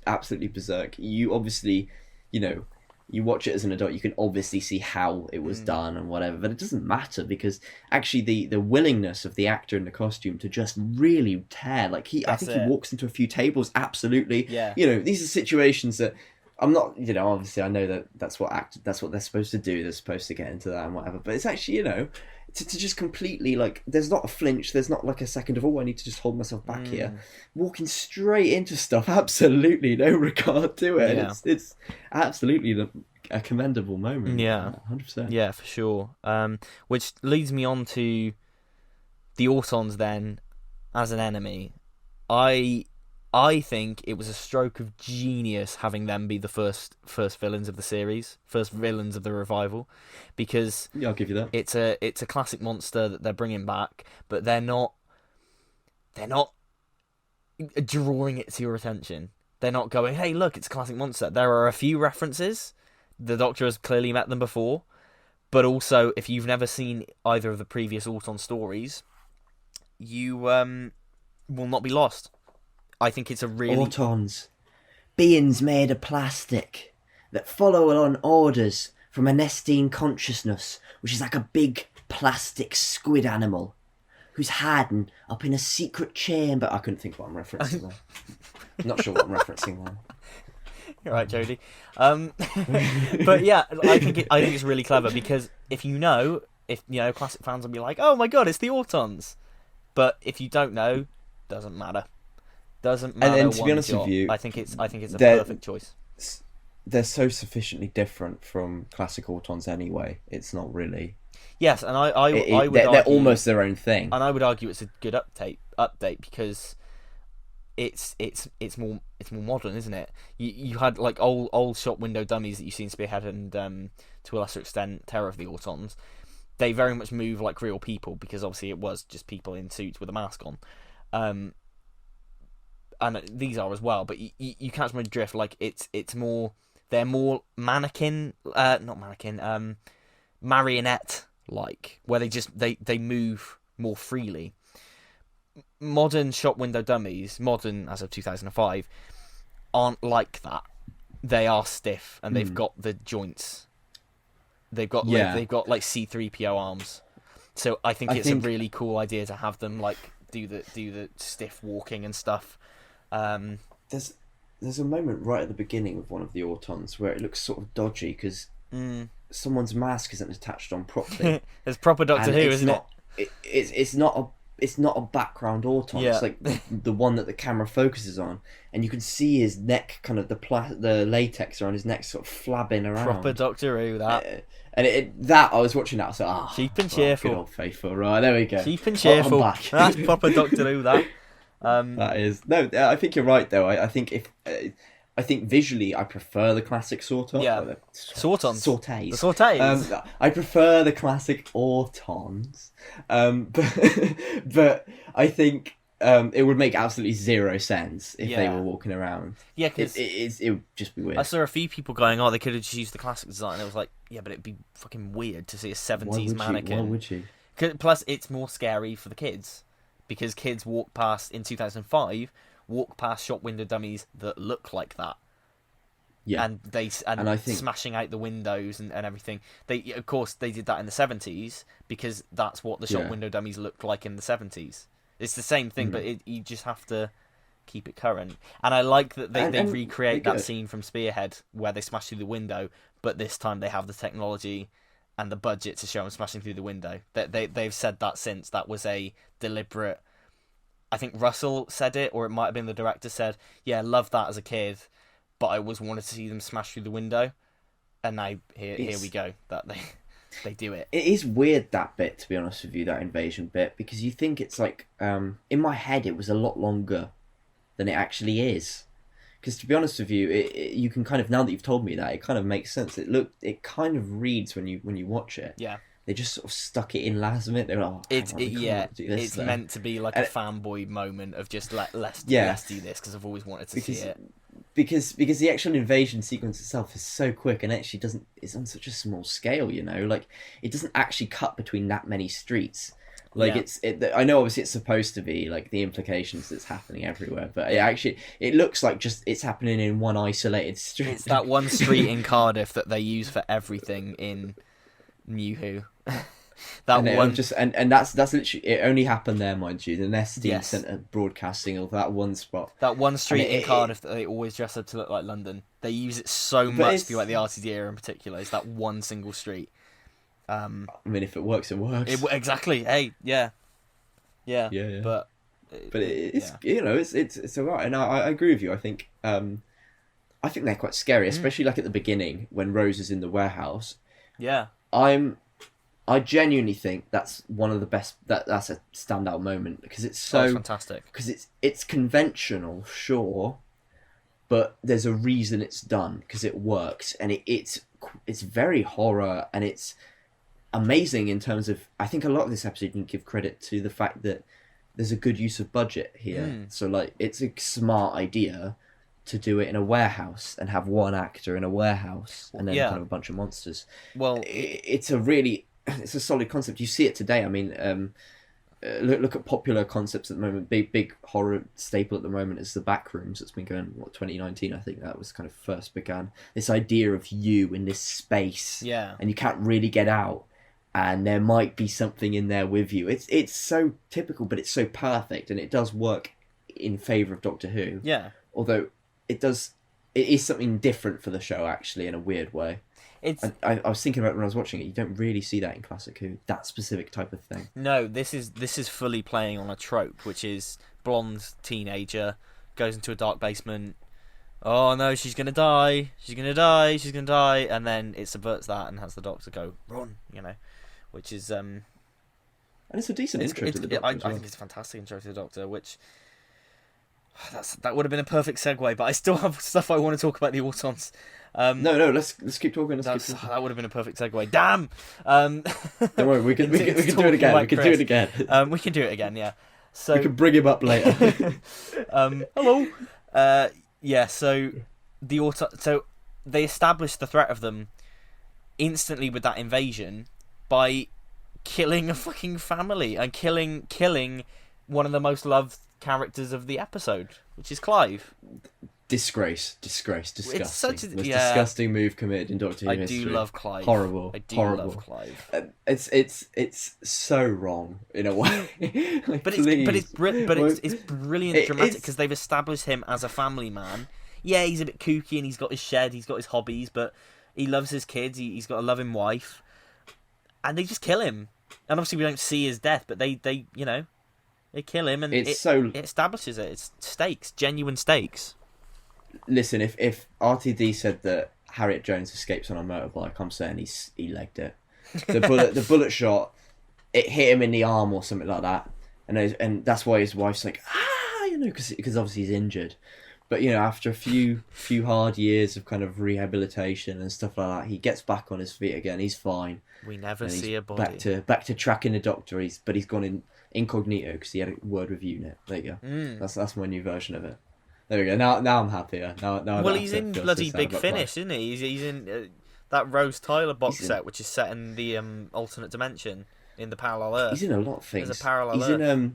absolutely berserk. You obviously, you know, you watch it as an adult, you can obviously see how it was done and whatever, but it doesn't matter, because actually the willingness of the actor in the costume to just really tear, like I think he walks into a few tables, absolutely. Yeah. You know, these are situations that I'm not, you know, obviously I know that's what they're supposed to do. They're supposed to get into that and whatever, but it's actually, you know, to just completely, like, there's not a flinch, there's not like a second of, I need to just hold myself back here. Walking straight into stuff, absolutely no regard to it. Yeah. It's absolutely a commendable moment. Yeah. 100%. Yeah, for sure. Which leads me on to the Autons then, as an enemy. I I think it was a stroke of genius having them be the first villains of the series, first villains of the revival, because I'll give you that. It's a classic monster that they're bringing back, but they're not drawing it to your attention. They're not going, hey, look, it's a classic monster. There are a few references. The Doctor has clearly met them before, but also if you've never seen either of the previous Auton stories, you will not be lost. I think it's a really... Autons. Beings made of plastic that follow on orders from a Nestine consciousness, which is like a big plastic squid animal who's hiding up in a secret chamber. I couldn't think what I'm referencing there. Not sure what I'm referencing there. You're right, Jodie. But yeah, I think it's really clever because if classic fans will be like, oh my god, it's the Autons. But if you don't know, doesn't matter. Doesn't matter. And to be honest with you, I think it's a perfect choice. They're so sufficiently different from classic Autons anyway. It's not really. Yes, and I would argue they're almost their own thing. And I would argue it's a good update because it's more modern, isn't it? You had like old shop window dummies that you've seen Spearhead and to a lesser extent Terror of the Autons. They very much move like real people because obviously it was just people in suits with a mask on. And these are as well, but you catch my drift. Like it's more, they're more marionette like, where they move more freely. Modern shop window dummies, modern as of 2005, aren't like that. They are stiff and they've got the joints. They've got like C-3PO arms. So I think it's a really cool idea to have them like do the stiff walking and stuff. There's a moment right at the beginning of one of the Autons where it looks sort of dodgy because someone's mask isn't attached on properly. It's proper Doctor Who, isn't it? It's not a background Auton. Yeah. It's like the one that the camera focuses on, and you can see his neck, kind of the latex around his neck, sort of flabbing around. Proper Doctor Who, that. And that I was watching that, so cheap and cheerful. Good old faithful, right? There we go. Cheap and cheerful. That's proper Doctor Who, that. That is I think you're right though. I think visually I prefer the classic Sortons. Yeah, Sortons. Sautés. The sautés. I prefer the classic Autons, but I think it would make absolutely zero sense if they were walking around. Yeah, because it would just be weird. I saw a few people going, "Oh, they could have just used the classic design." And I was like, "Yeah, but it'd be fucking weird to see a 70s mannequin." Why would you? Plus, it's more scary for the kids. Because kids in 2005, walk past shop window dummies that look like that. Yeah. And I think smashing out the windows and everything. Of course, they did that in the 70s because that's what the shop window dummies looked like in the 70s. It's the same thing, but you just have to keep it current. And I like that they recreate that scene from Spearhead where they smash through the window, but this time they have the technology and the budget to show them smashing through the window. They've said that since. That was a deliberate... I think Russell said it, or it might have been the director said, yeah, loved that as a kid, but I always wanted to see them smash through the window. And now here we go, that they do it. It is weird, that bit, to be honest with you, that invasion bit, because you think it's like... in my head, it was a lot longer than it actually is. Because to be honest with you, you can kind of, now that you've told me that, it kind of makes sense. It kind of reads when you watch it. Yeah. They just sort of stuck it in last minute. They're like, it's meant to be like a fanboy moment of just let's do this because I've always wanted to see it. Because the actual invasion sequence itself is so quick and actually it's on such a small scale, like it doesn't actually cut between that many streets. Like I know obviously it's supposed to be like the implications that's happening everywhere, but it looks like just it's happening in one isolated street. It's that one street in Cardiff that they use for everything in New Who. That's literally it. Only happened there, mind you. The Nestine Centre broadcasting of that one spot. That one street in Cardiff that they always dress up to look like London. They use it so much throughout the RTD era in particular. It's that one single street. I mean, if it works, it works. Exactly. Hey, yeah. But it's it's alright, and I agree with you. I think they're quite scary, especially like at the beginning when Rose is in the warehouse. Yeah. I genuinely think that's one of the best. That's a standout moment because it's so it's fantastic. Because it's conventional, sure, but there's a reason it's done because it works, and it's very horror, and it's amazing in terms of. I think a lot of this episode you can give credit to the fact that there's a good use of budget here. So like, it's a smart idea to do it in a warehouse and have one actor in a warehouse and then kind of a bunch of monsters. Well, it's a solid concept. You see it today. I mean, look at popular concepts at the moment. Big horror staple at the moment is the Backrooms. It's been going 2019. I think that was kind of first began. This idea of you in this space, and you can't really get out, and there might be something in there with you. It's so typical, but it's so perfect, and it does work in favour of Doctor Who. Yeah. Although it is something different for the show, actually, in a weird way. I was thinking about it when I was watching it. You don't really see that in Classic Who, that specific type of thing. No, this is fully playing on a trope, which is blonde teenager goes into a dark basement. Oh no, she's gonna die! She's gonna die! She's gonna die! And then it subverts that and has the Doctor go run. Which is and it's a decent intro to the Doctor. I think it's a fantastic intro to the Doctor, which. That would have been a perfect segue, but I still have stuff I want to talk about the Autons. No, let's keep talking. That would have been a perfect segue. Damn. Don't worry, we can do it again. We can do it again. We can do it again. Yeah. So we can bring him up later. Hello. Yeah. So So they established the threat of them instantly with that invasion by killing a fucking family and killing one of the most loved characters of the episode, which is Clive. Disgrace, disgusting. It's such a disgusting move committed in Doctor Who history. I do love Clive. Horrible. I do love Clive. It's so wrong in a way. It's brilliant dramatic because they've established him as a family man. Yeah, he's a bit kooky and he's got his shed, he's got his hobbies, but he loves his kids. He's got a loving wife, and they just kill him. And obviously, we don't see his death, but they kill him, and it establishes it. It's stakes, genuine stakes. Listen, if RTD said that Harriet Jones escapes on a motorbike, I'm saying he legged it. The bullet shot, it hit him in the arm or something like that, and that's why his wife's like, because obviously he's injured. But after a few hard years of kind of rehabilitation and stuff like that, he gets back on his feet again. He's fine. We never see a body. Back to tracking the Doctor. He's gone in incognito because he had a word with UNIT. There you go. That's my new version of it. There we go. Now I'm happier. Now he's in bloody Big Finish, isn't he? He's in that Rose Tyler box set, which is set in the alternate dimension in the parallel Earth. He's in a lot of things. There's a parallel Earth.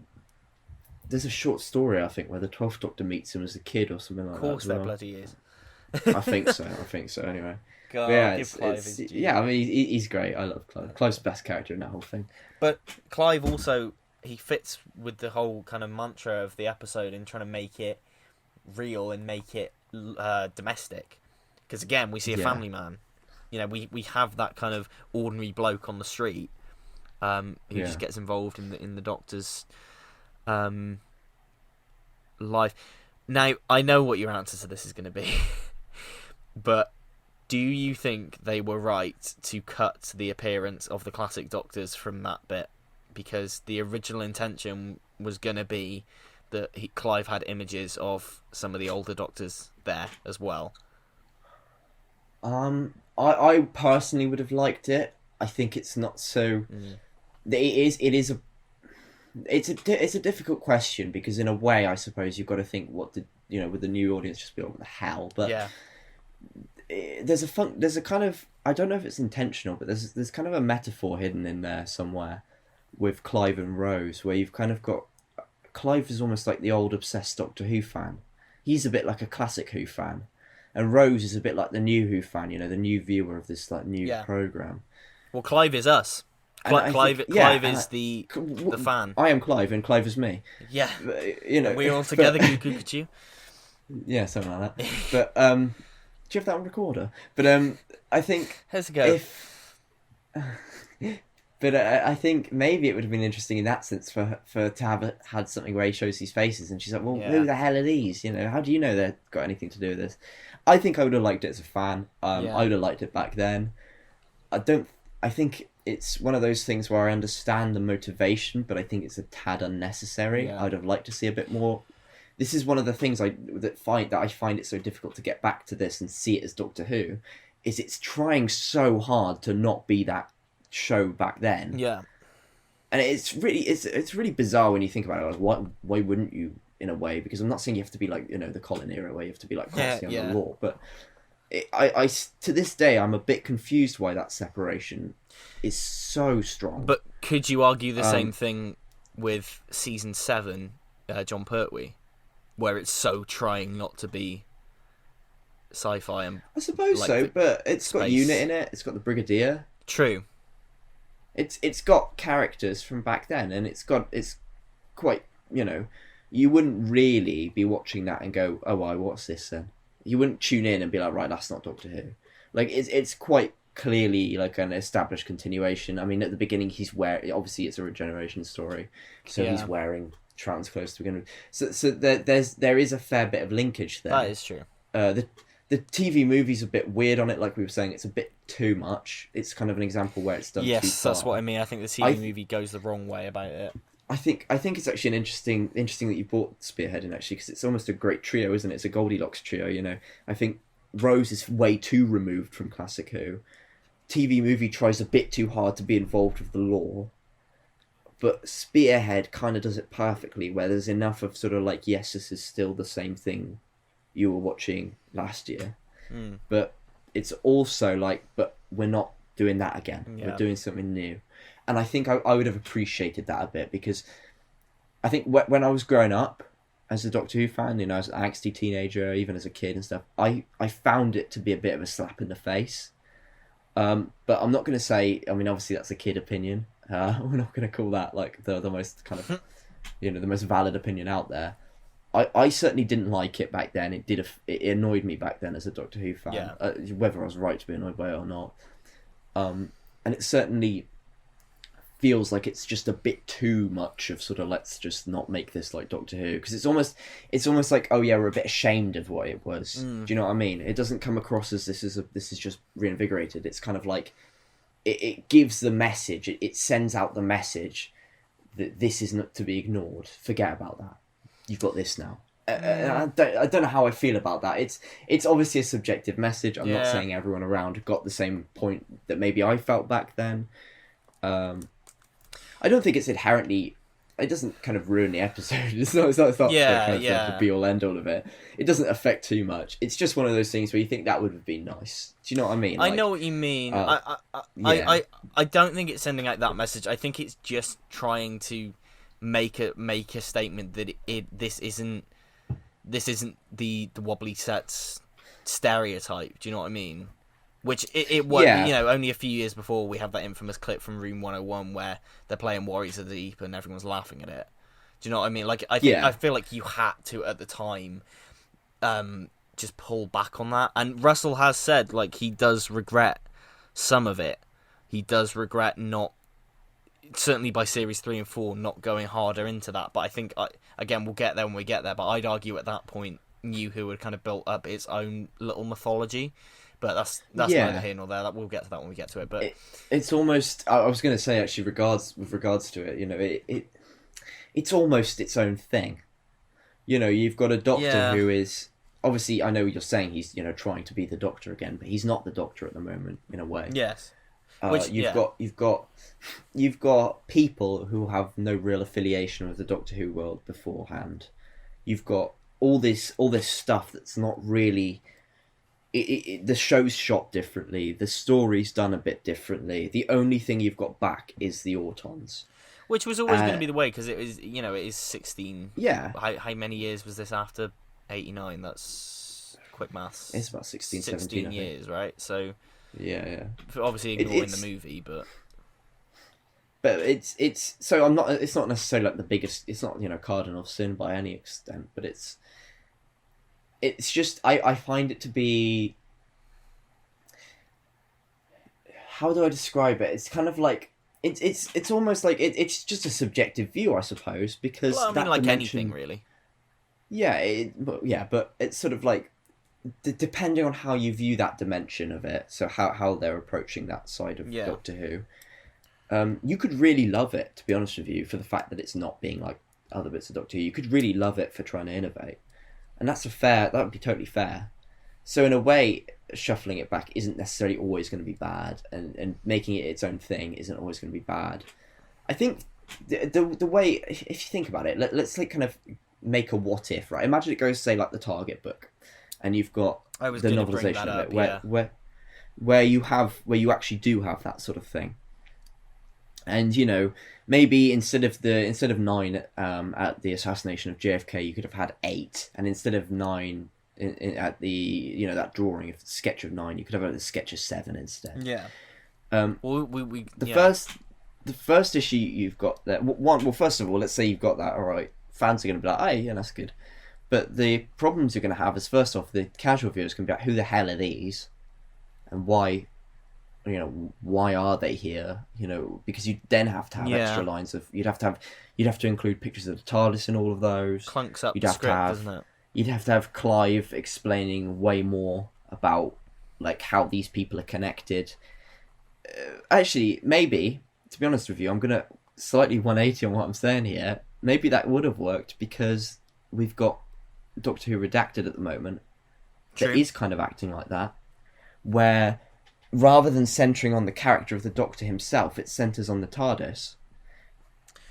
There's a short story, I think, where the 12th Doctor meets him as a kid or something like that. Of course, there bloody is. I think so. Anyway. God, I mean, he's great. I love Clive. Clive's the best character in that whole thing. But Clive also, he fits with the whole kind of mantra of the episode in trying to make it real and make it domestic. Because again, we see a family man. We have that kind of ordinary bloke on the street who just gets involved in the Doctor's life. Now, I know what your answer to this is going to be, but do you think they were right to cut the appearance of the classic Doctors from that bit? Because the original intention was going to be that Clive had images of some of the older Doctors there as well. I personally would have liked it. I think it's not so. It's a difficult question because in a way, I suppose you've got to think with the new audience just be like, what the hell? But there's a kind of, I don't know if it's intentional, but there's kind of a metaphor hidden in there somewhere with Clive and Rose, where you've kind of got Clive is almost like the old obsessed Doctor Who fan. He's a bit like a classic Who fan, and Rose is a bit like the new Who fan. The new viewer of this new program. Well, Clive is us. Clive is the fan. I am Clive, and Clive is me. Yeah, we're all together. Cuckoo. Yeah, something like that. But do you have that on recorder? But I think here's a go. But I think maybe it would have been interesting in that sense for to have had something where he shows these faces, and she's like, "Well, who the hell are these? How do you know they've got anything to do with this?" I think I would have liked it as a fan. I would have liked it back then. I think it's one of those things where I understand the motivation, but I think it's a tad unnecessary. Yeah. I'd have liked to see a bit more. This is one of the things I find it so difficult to get back to this and see it as Doctor Who, is it's trying so hard to not be that show back then. Yeah. And it's really bizarre when you think about it. Like, why wouldn't you, in a way? Because I'm not saying you have to be like, the Colin era where you have to be like constantly on the law, but I to this day I'm a bit confused why that separation is so strong. But could you argue the same thing with season 7, John Pertwee, where it's so trying not to be sci-fi? And I suppose so, but it's got Unit in it. It's got the Brigadier. True. It's got characters from back then, and it's quite, you wouldn't really be watching that and go, oh, what's this then? You wouldn't tune in and be like, right, that's not Doctor Who. Like, it's quite clearly like an established continuation. I mean, at the beginning, obviously it's a regeneration story, so he's wearing trans clothes to begin with. So there is a fair bit of linkage there. That is true. The TV movie's a bit weird on it, like we were saying. It's a bit too much. It's kind of an example where it's done too far. Yes, that's what I mean. I think the TV movie goes the wrong way about it. I think it's actually an interesting that you brought Spearhead in, actually, because it's almost a great trio, isn't it? It's a Goldilocks trio, I think Rose is way too removed from classic Who. TV movie tries a bit too hard to be involved with the lore, but Spearhead kind of does it perfectly, where there's enough of sort of like, yes, this is still the same thing you were watching last year, but it's also like, but we're not doing that again. We're doing something new. And I think I would have appreciated that a bit, because I think when I was growing up as a Doctor Who fan, as an angsty teenager, even as a kid and stuff, I found it to be a bit of a slap in the face. But I'm not going to say, I mean, obviously that's a kid opinion. We're not going to call that like the most kind of, the most valid opinion out there. I certainly didn't like it back then. It annoyed me back then as a Doctor Who fan, whether I was right to be annoyed by it or not. And it certainly feels like it's just a bit too much of sort of, let's just not make this like Doctor Who, because it's almost like, oh yeah, we're a bit ashamed of what it was. Do you know what I mean? It doesn't come across as this is just reinvigorated. It's kind of like it gives the message. It sends out the message that this is not to be ignored. Forget about that. You've got this now. I don't know how I feel about that. It's obviously a subjective message. I'm not saying everyone around got the same point that maybe I felt back then. I don't think it's inherently. It doesn't kind of ruin the episode. It's not the be all end all of it. It doesn't affect too much. It's just one of those things where you think that would have been nice. Do you know what I mean? I know what you mean. I don't think it's sending out that message. I think it's just trying to make a statement that this isn't the wobbly sets stereotype. Do you know what I mean? Which it was, only a few years before we have that infamous clip from Room 101 where they're playing Warriors of the Deep and everyone's laughing at it. Do you know what I mean? Like, I feel like you had to, at the time, just pull back on that. And Russell has said, like, he does regret some of it. He does regret not, certainly by series 3 and 4, not going harder into that. But I think, again, we'll get there when we get there. But I'd argue at that point, New Who had kind of built up its own little mythology. But that's neither here nor there. We'll get to that when we get to it. But it's almost. I was going to say, actually, with regards to it, it's almost its own thing. You've got a Doctor who is, obviously, I know what you're saying. He's trying to be the Doctor again, but he's not the Doctor at the moment, in a way. Yes. You've got people who have no real affiliation with the Doctor Who world beforehand. You've got all this stuff that's not really. The show's shot differently. The story's done a bit differently. The only thing you've got back is the Autons, which was always going to be the way, because it was, it is 16. Yeah. How many years was this after 89? That's quick maths. It's about 16 years, right? So yeah. Obviously ignoring the movie, but it's so I'm not. It's not necessarily like the biggest. It's not cardinal sin by any extent, but it's just I find it to be, how do I describe it? It's kind of like it's almost like it's just a subjective view, I suppose, because I mean, like anything really. Yeah, but it's sort of like depending on how you view that dimension of it. So how they're approaching that side of Doctor Who, You could really love it, to be honest with you, for the fact that it's not being like other bits of Doctor Who. You could really love it for trying to innovate, and that would be totally fair. So in a way, shuffling it back isn't necessarily always going to be bad, and making it its own thing isn't always going to be bad. I think the way, if you think about it, let's like kind of make a what if, right? Imagine it goes, say, like the Target book, and you've got the novelization of it, where you actually do have that sort of thing. And maybe instead of 9 at the assassination of JFK, you could have had 8, and instead of 9 at the that drawing of the sketch of 9, you could have had the sketch of 7 instead. Yeah. The first issue you've got there. Well, first of all, let's say you've got that. All right, fans are going to be like, "Hey, yeah, that's good." But the problems you're going to have is, first off, the casual viewers can be like, "Who the hell are these? And why? Why are they here?" Because you then have to have extra lines of. You'd have to include pictures of the TARDIS in all of those. Clunks up the script, doesn't it? You'd have to have Clive explaining way more about like how these people are connected. Actually, maybe, to be honest with you, I'm gonna slightly 180 on what I'm saying here. Maybe that would have worked because we've got Doctor Who Redacted at the moment. True. That is kind of acting like that, where rather than centering on the character of the Doctor himself, it centers on the TARDIS,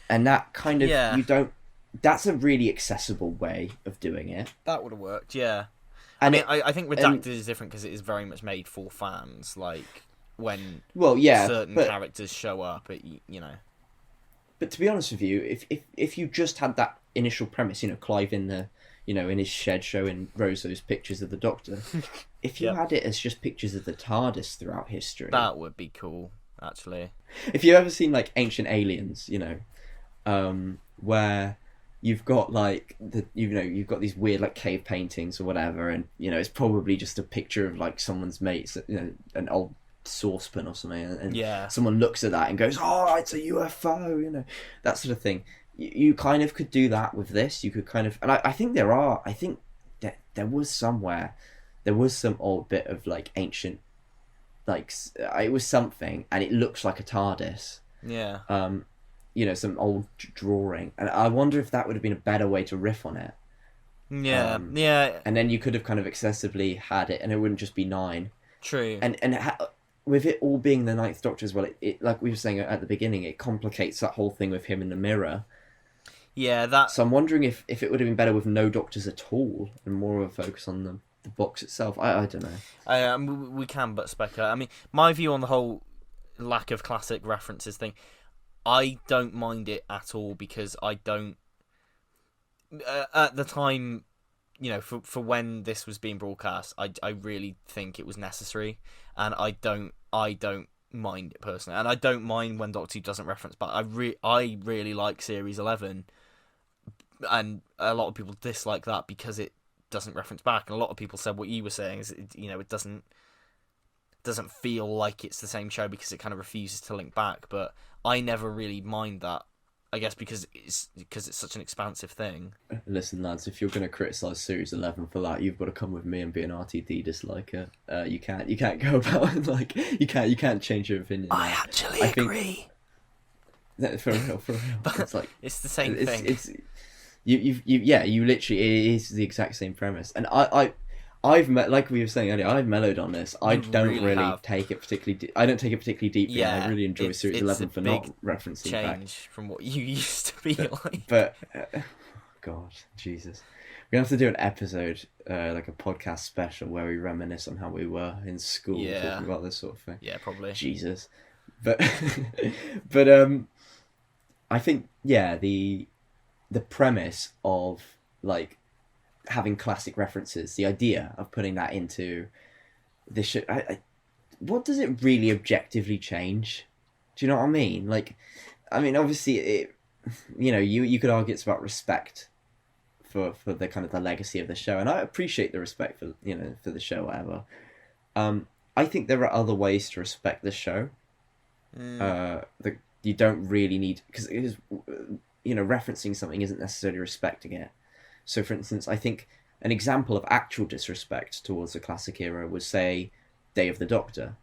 and that kind of That's a really accessible way of doing it. That would have worked, yeah. And I think Redacted is different because it is very much made for fans. Like when certain characters show up, But to be honest with you, if you just had that initial premise, Clive in the in his shed showing Rose those pictures of the Doctor, if you had it as just pictures of the TARDIS throughout history, that would be cool. Actually, if you've ever seen like Ancient Aliens, where you've got like you've got these weird like cave paintings or whatever, and it's probably just a picture of like someone's mates, an old saucepan or something, and someone looks at that and goes, "Oh, it's a UFO," that sort of thing. You kind of could do that with this. You could kind of, and I think that there was some old bit of like ancient, like it was something, and it looks like a TARDIS. Yeah. Some old drawing, and I wonder if that would have been a better way to riff on it. Yeah, and then you could have kind of excessively had it, and it wouldn't just be 9. True. And with it all being the Ninth Doctor as well, it like we were saying at the beginning, it complicates that whole thing with him in the mirror. Yeah, that. So I'm wondering if it would have been better with no Doctors at all and more of a focus on the box itself. I don't know. We can but speculate. I mean, my view on the whole lack of classic references thing, I don't mind it at all because I don't. At the time, for when this was being broadcast, I really think it was necessary, and I don't mind it personally, and I don't mind when Doctor Who doesn't reference. But I really like Series 11, and a lot of people dislike that because it doesn't reference back, and a lot of people said what you were saying is it doesn't feel like it's the same show because it kind of refuses to link back. But I never really mind that, I guess, because it's such an expansive thing. Listen, lads, if you're going to criticise Series 11 for that, you've got to come with me and be an RTD disliker. You can't go about it, like you can't change your opinion. I actually agree. For real. But it's like it's the same thing. It's you literally, it is the exact same premise, and I've like we were saying earlier, I've mellowed on this. I don't really take it particularly. I don't take it particularly deeply. Yeah, and I really enjoy Series 11 for not referencing change back from what you used to be like. But God, Jesus, we have to do an episode, like a podcast special, where we reminisce on how we were in school, talking about this sort of thing. Yeah, probably. Jesus, but I think the premise of like having classic references, the idea of putting that into this show, what does it really objectively change? Do you know what I mean? Like, I mean, obviously, it, you could argue it's about respect for the kind of the legacy of the show, and I appreciate the respect for for the show, whatever. I think there are other ways to respect the show. That you don't really need, because referencing something isn't necessarily respecting it. So, for instance, I think an example of actual disrespect towards the classic era was, say, Day of the Doctor.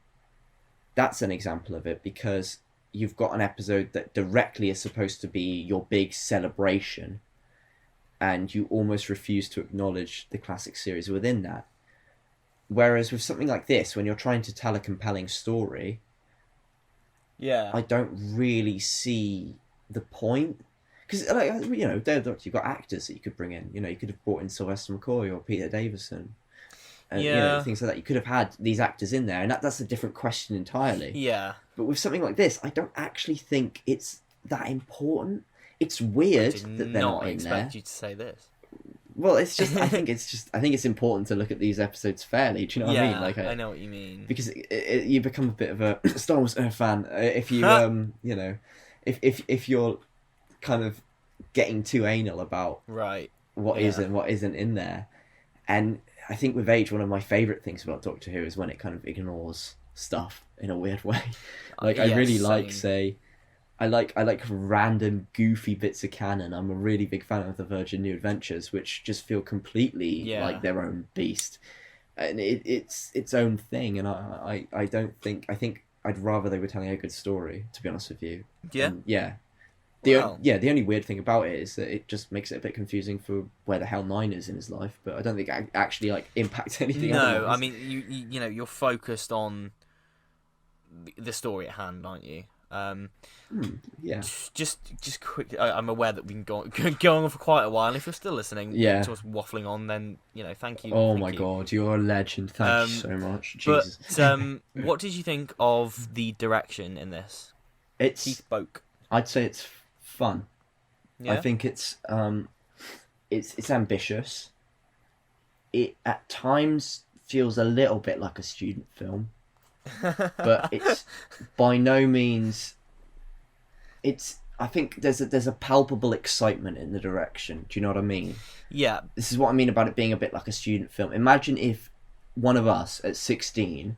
That's an example of it because you've got an episode that directly is supposed to be your big celebration, and you almost refuse to acknowledge the classic series within that. Whereas with something like this, when you're trying to tell a compelling story, I don't really see the point. Because, you've got actors that you could bring in. You could have brought in Sylvester McCoy or Peter Davison. Things like that. You could have had these actors in there, and that's a different question entirely. Yeah. But with something like this, I don't actually think it's that important. It's weird that they're not in there. I did not expect you to say this. Well, it's just I think it's important to look at these episodes fairly. Do you know what I mean? Like I know what you mean. Because you become a bit of a Star Wars fan if you if you're kind of getting too anal about what is and what isn't in there. And I think with age, one of my favourite things about Doctor Who is when it kind of ignores stuff in a weird way. I really like, say, I like random goofy bits of canon. I'm a really big fan of the Virgin New Adventures, which just feel completely like their own beast, and it's its own thing. And I think I'd rather they were telling a good story, to be honest with you. The only weird thing about it is that it just makes it a bit confusing for where the hell 9 is in his life, but I don't think it actually impacts anything. No, I mean you're focused on the story at hand, aren't you? Just quick. I'm aware that we've been going on for quite a while. And if you're still listening to us waffling on, then thank you. Oh my god, you're a legend. Thank you so much. Jesus. But what did you think of the direction in this? Keith Boak. I'd say it's fun. Yeah? I think it's ambitious. It at times feels a little bit like a student film, but it's by no means. I think there's a palpable excitement in the direction. Do you know what I mean? Yeah. This is what I mean about it being a bit like a student film. Imagine if one of us at 16.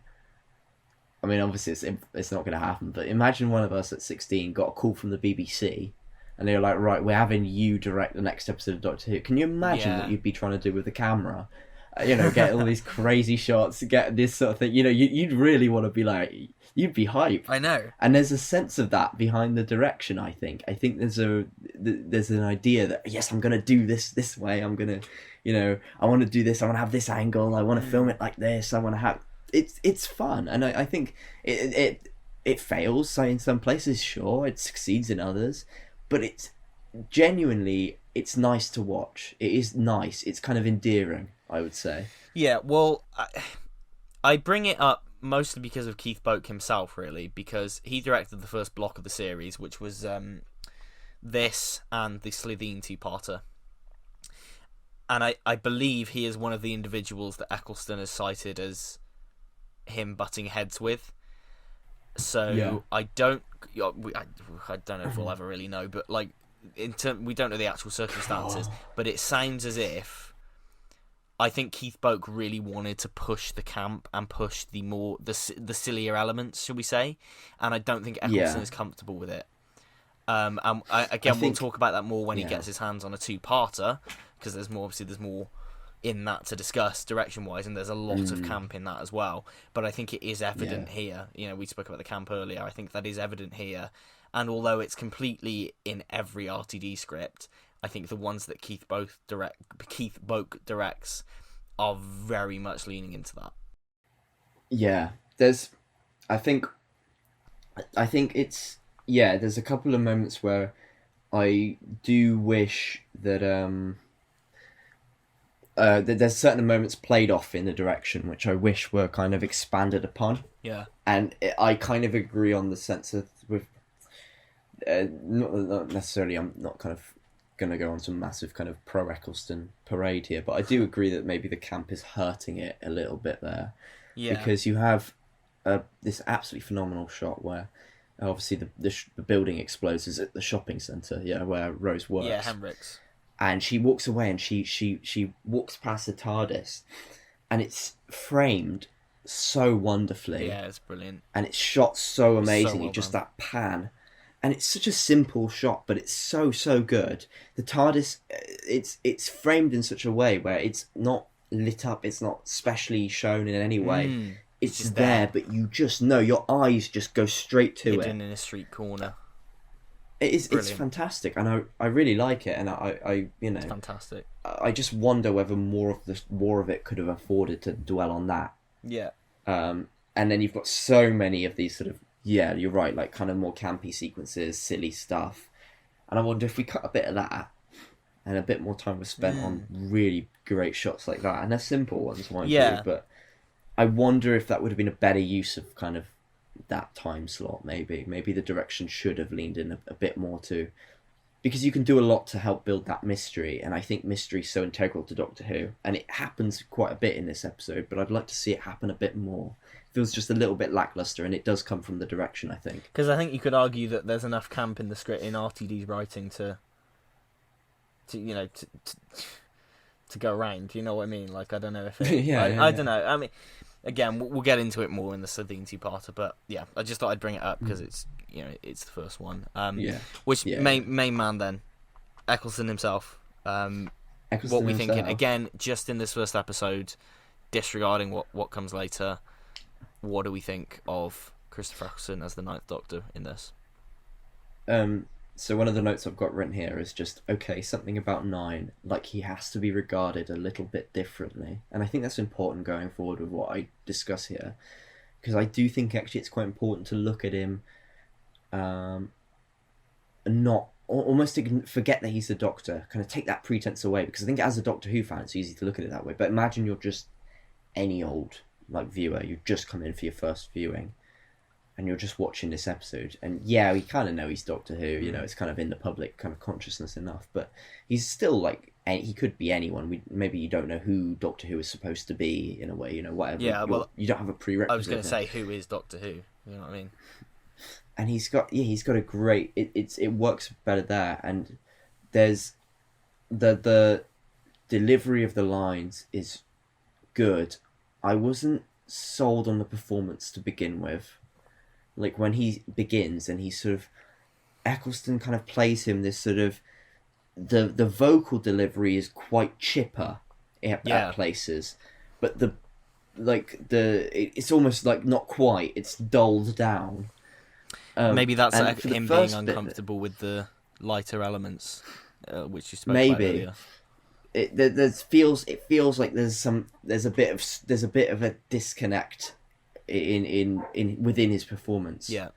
I mean, obviously it's not going to happen, but imagine one of us at 16 got a call from the BBC. And they were like, right, we're having you direct the next episode of Doctor Who. Can you imagine what you'd be trying to do with the camera? Get all these crazy shots, get this sort of thing. You'd really want to be like, you'd be hyped. I know. And there's a sense of that behind the direction, I think. I think there's an idea that, yes, I'm going to do this way. I'm going to, I want to do this. I want to have this angle. I want to film it like this. I want to have... It's fun. And I think it fails in some places, sure. It succeeds in others. But it's genuinely, it's nice to watch. It is nice. It's kind of endearing, I would say. Yeah, well, I bring it up mostly because of Keith Boak himself, really, because he directed the first block of the series, which was this and the Slitheen two-parter. And I believe he is one of the individuals that Eccleston has cited as him butting heads with. So I don't know if we'll ever really know, but like we don't know the actual circumstances. But it sounds as if I think Keith Boak really wanted to push the camp and push the sillier elements, shall we say? And I don't think Eccleston is comfortable with it. And we'll talk about that more when he gets his hands on a two-parter, because there's more in that to discuss direction-wise, and there's a lot of camp in that as well. But I think it is evident here. We spoke about the camp earlier. I think that is evident here. And although it's completely in every RTD script, I think the ones that Keith Boak directs are very much leaning into that. Yeah, I think it's... Yeah, there's a couple of moments where I do wish that... there's certain moments played off in the direction which I wish were kind of expanded upon. Yeah. And I kind of agree on the sense of with not necessarily, I'm not kind of going to go on some massive kind of pro Eccleston parade here, but I do agree that maybe the camp is hurting it a little bit there. Yeah. Because you have this absolutely phenomenal shot where obviously the building explodes is at the shopping centre, where Rose works. Yeah, Henrik's. And she walks away and she walks past the TARDIS, and it's framed so wonderfully. Yeah, it's brilliant. And it's shot so amazingly, so well just done. that pan. And it's such a simple shot, but it's so good. The TARDIS, it's framed in such a way where it's not lit up, it's not specially shown in any way. it's there, but you just know, your eyes just go straight to Hidden in a street corner. It's fantastic, and I really like it, and I you know, it's fantastic. I just wonder whether more of it could have afforded to dwell on that. Yeah. And then you've got so many of these sort of, yeah, you're right, like kind of more campy sequences, silly stuff, and I wonder if we cut a bit of that, and a bit more time was spent on really great shots like that, and they're simple ones, mind you, but I wonder if that would have been a better use of kind of that time slot. Maybe the direction should have leaned in a bit more too, because you can do a lot to help build that mystery, and I think mystery is so integral to Doctor Who, and it happens quite a bit in this episode, but I'd like to see it happen a bit more. It feels just a little bit lackluster, and it does come from the direction, I think, because I think you could argue that there's enough camp in the script in RTD's writing to go around. You know what I mean? Like, I don't know if it, I don't know. I mean, again, we'll get into it more in the Sardine two-parter, but yeah, I just thought I'd bring it up because it's, you know, it's the first one. Main man then, Eccleston himself. What we thinking? Again, just in this first episode, disregarding what comes later. What do we think of Christopher Eccleston as the Ninth Doctor in this? So one of the notes I've got written here is just, okay, something about 9, like he has to be regarded a little bit differently. And I think that's important going forward with what I discuss here. Because I do think actually it's quite important to look at him and not, almost forget that he's the Doctor, kind of take that pretense away. Because I think as a Doctor Who fan, it's easy to look at it that way. But imagine you're just any old viewer, you've just come in for your first viewing. And you're just watching this episode, and yeah, we kind of know he's Doctor Who, you know, it's kind of in the public kind of consciousness enough, but he's still like, he could be anyone. Maybe you don't know who Doctor Who is supposed to be in a way, you know, whatever. Yeah, well, you don't have a prerequisite. I was going to say, who is Doctor Who? You know what I mean? And he's got a great. It works better there, and there's the delivery of the lines is good. I wasn't sold on the performance to begin with. Like, when he begins and he sort of, Eccleston kind of plays him this sort of, the vocal delivery is quite chipper at places, but it's almost like not quite, it's dulled down. Maybe that's him being uncomfortable with the lighter elements, which you spoke about earlier. It feels like there's a bit of a disconnect in within his performance. Yeah.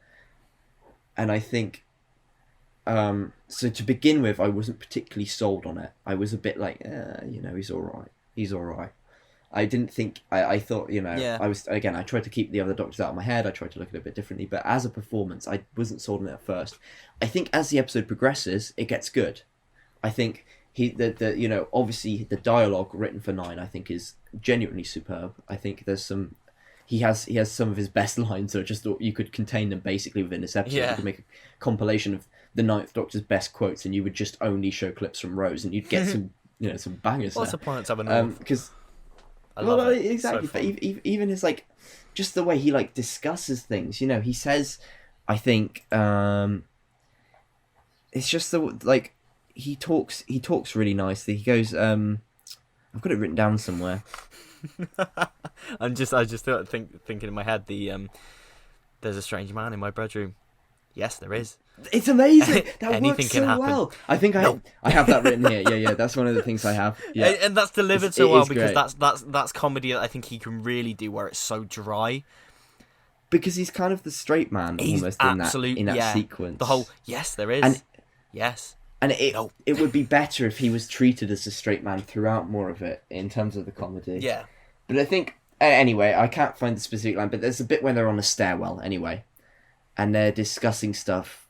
And I think so to begin with, I wasn't particularly sold on it. I was a bit like, you know, he's all right. I didn't think, I thought, you know, I tried to keep the other Doctors out of my head. I tried to look at it a bit differently, but as a performance, I wasn't sold on it at first. I think as the episode progresses, it gets good. I think you know, obviously the dialogue written for 9, I think, is genuinely superb. I think there's some, he has some of his best lines, so just thought you could contain them basically within this episode. You could make a compilation of the Ninth Doctor's best quotes, and you would just only show clips from Rose, and you'd get some, you know, some bangers. Lots of planets have a north. Because, So exactly. But even his, like, just the way he like discusses things. You know, he says, I think, it's just the like he talks really nicely. He goes, I've got it written down somewhere. I just thinking in my head, there's a strange man in my bedroom. Yes, there is. It's amazing. That Anything works can so happen. well. I think I have that written here. Yeah, that's one of the things I have. Yeah, and that's delivered so well because that's comedy that I think he can really do, where it's so dry. Because he's kind of the straight man almost in that sequence. The whole yes, there is. And it would be better if he was treated as a straight man throughout more of it in terms of the comedy. Yeah. But I think anyway, I can't find the specific line, but there's a bit when they're on a stairwell anyway, and they're discussing stuff.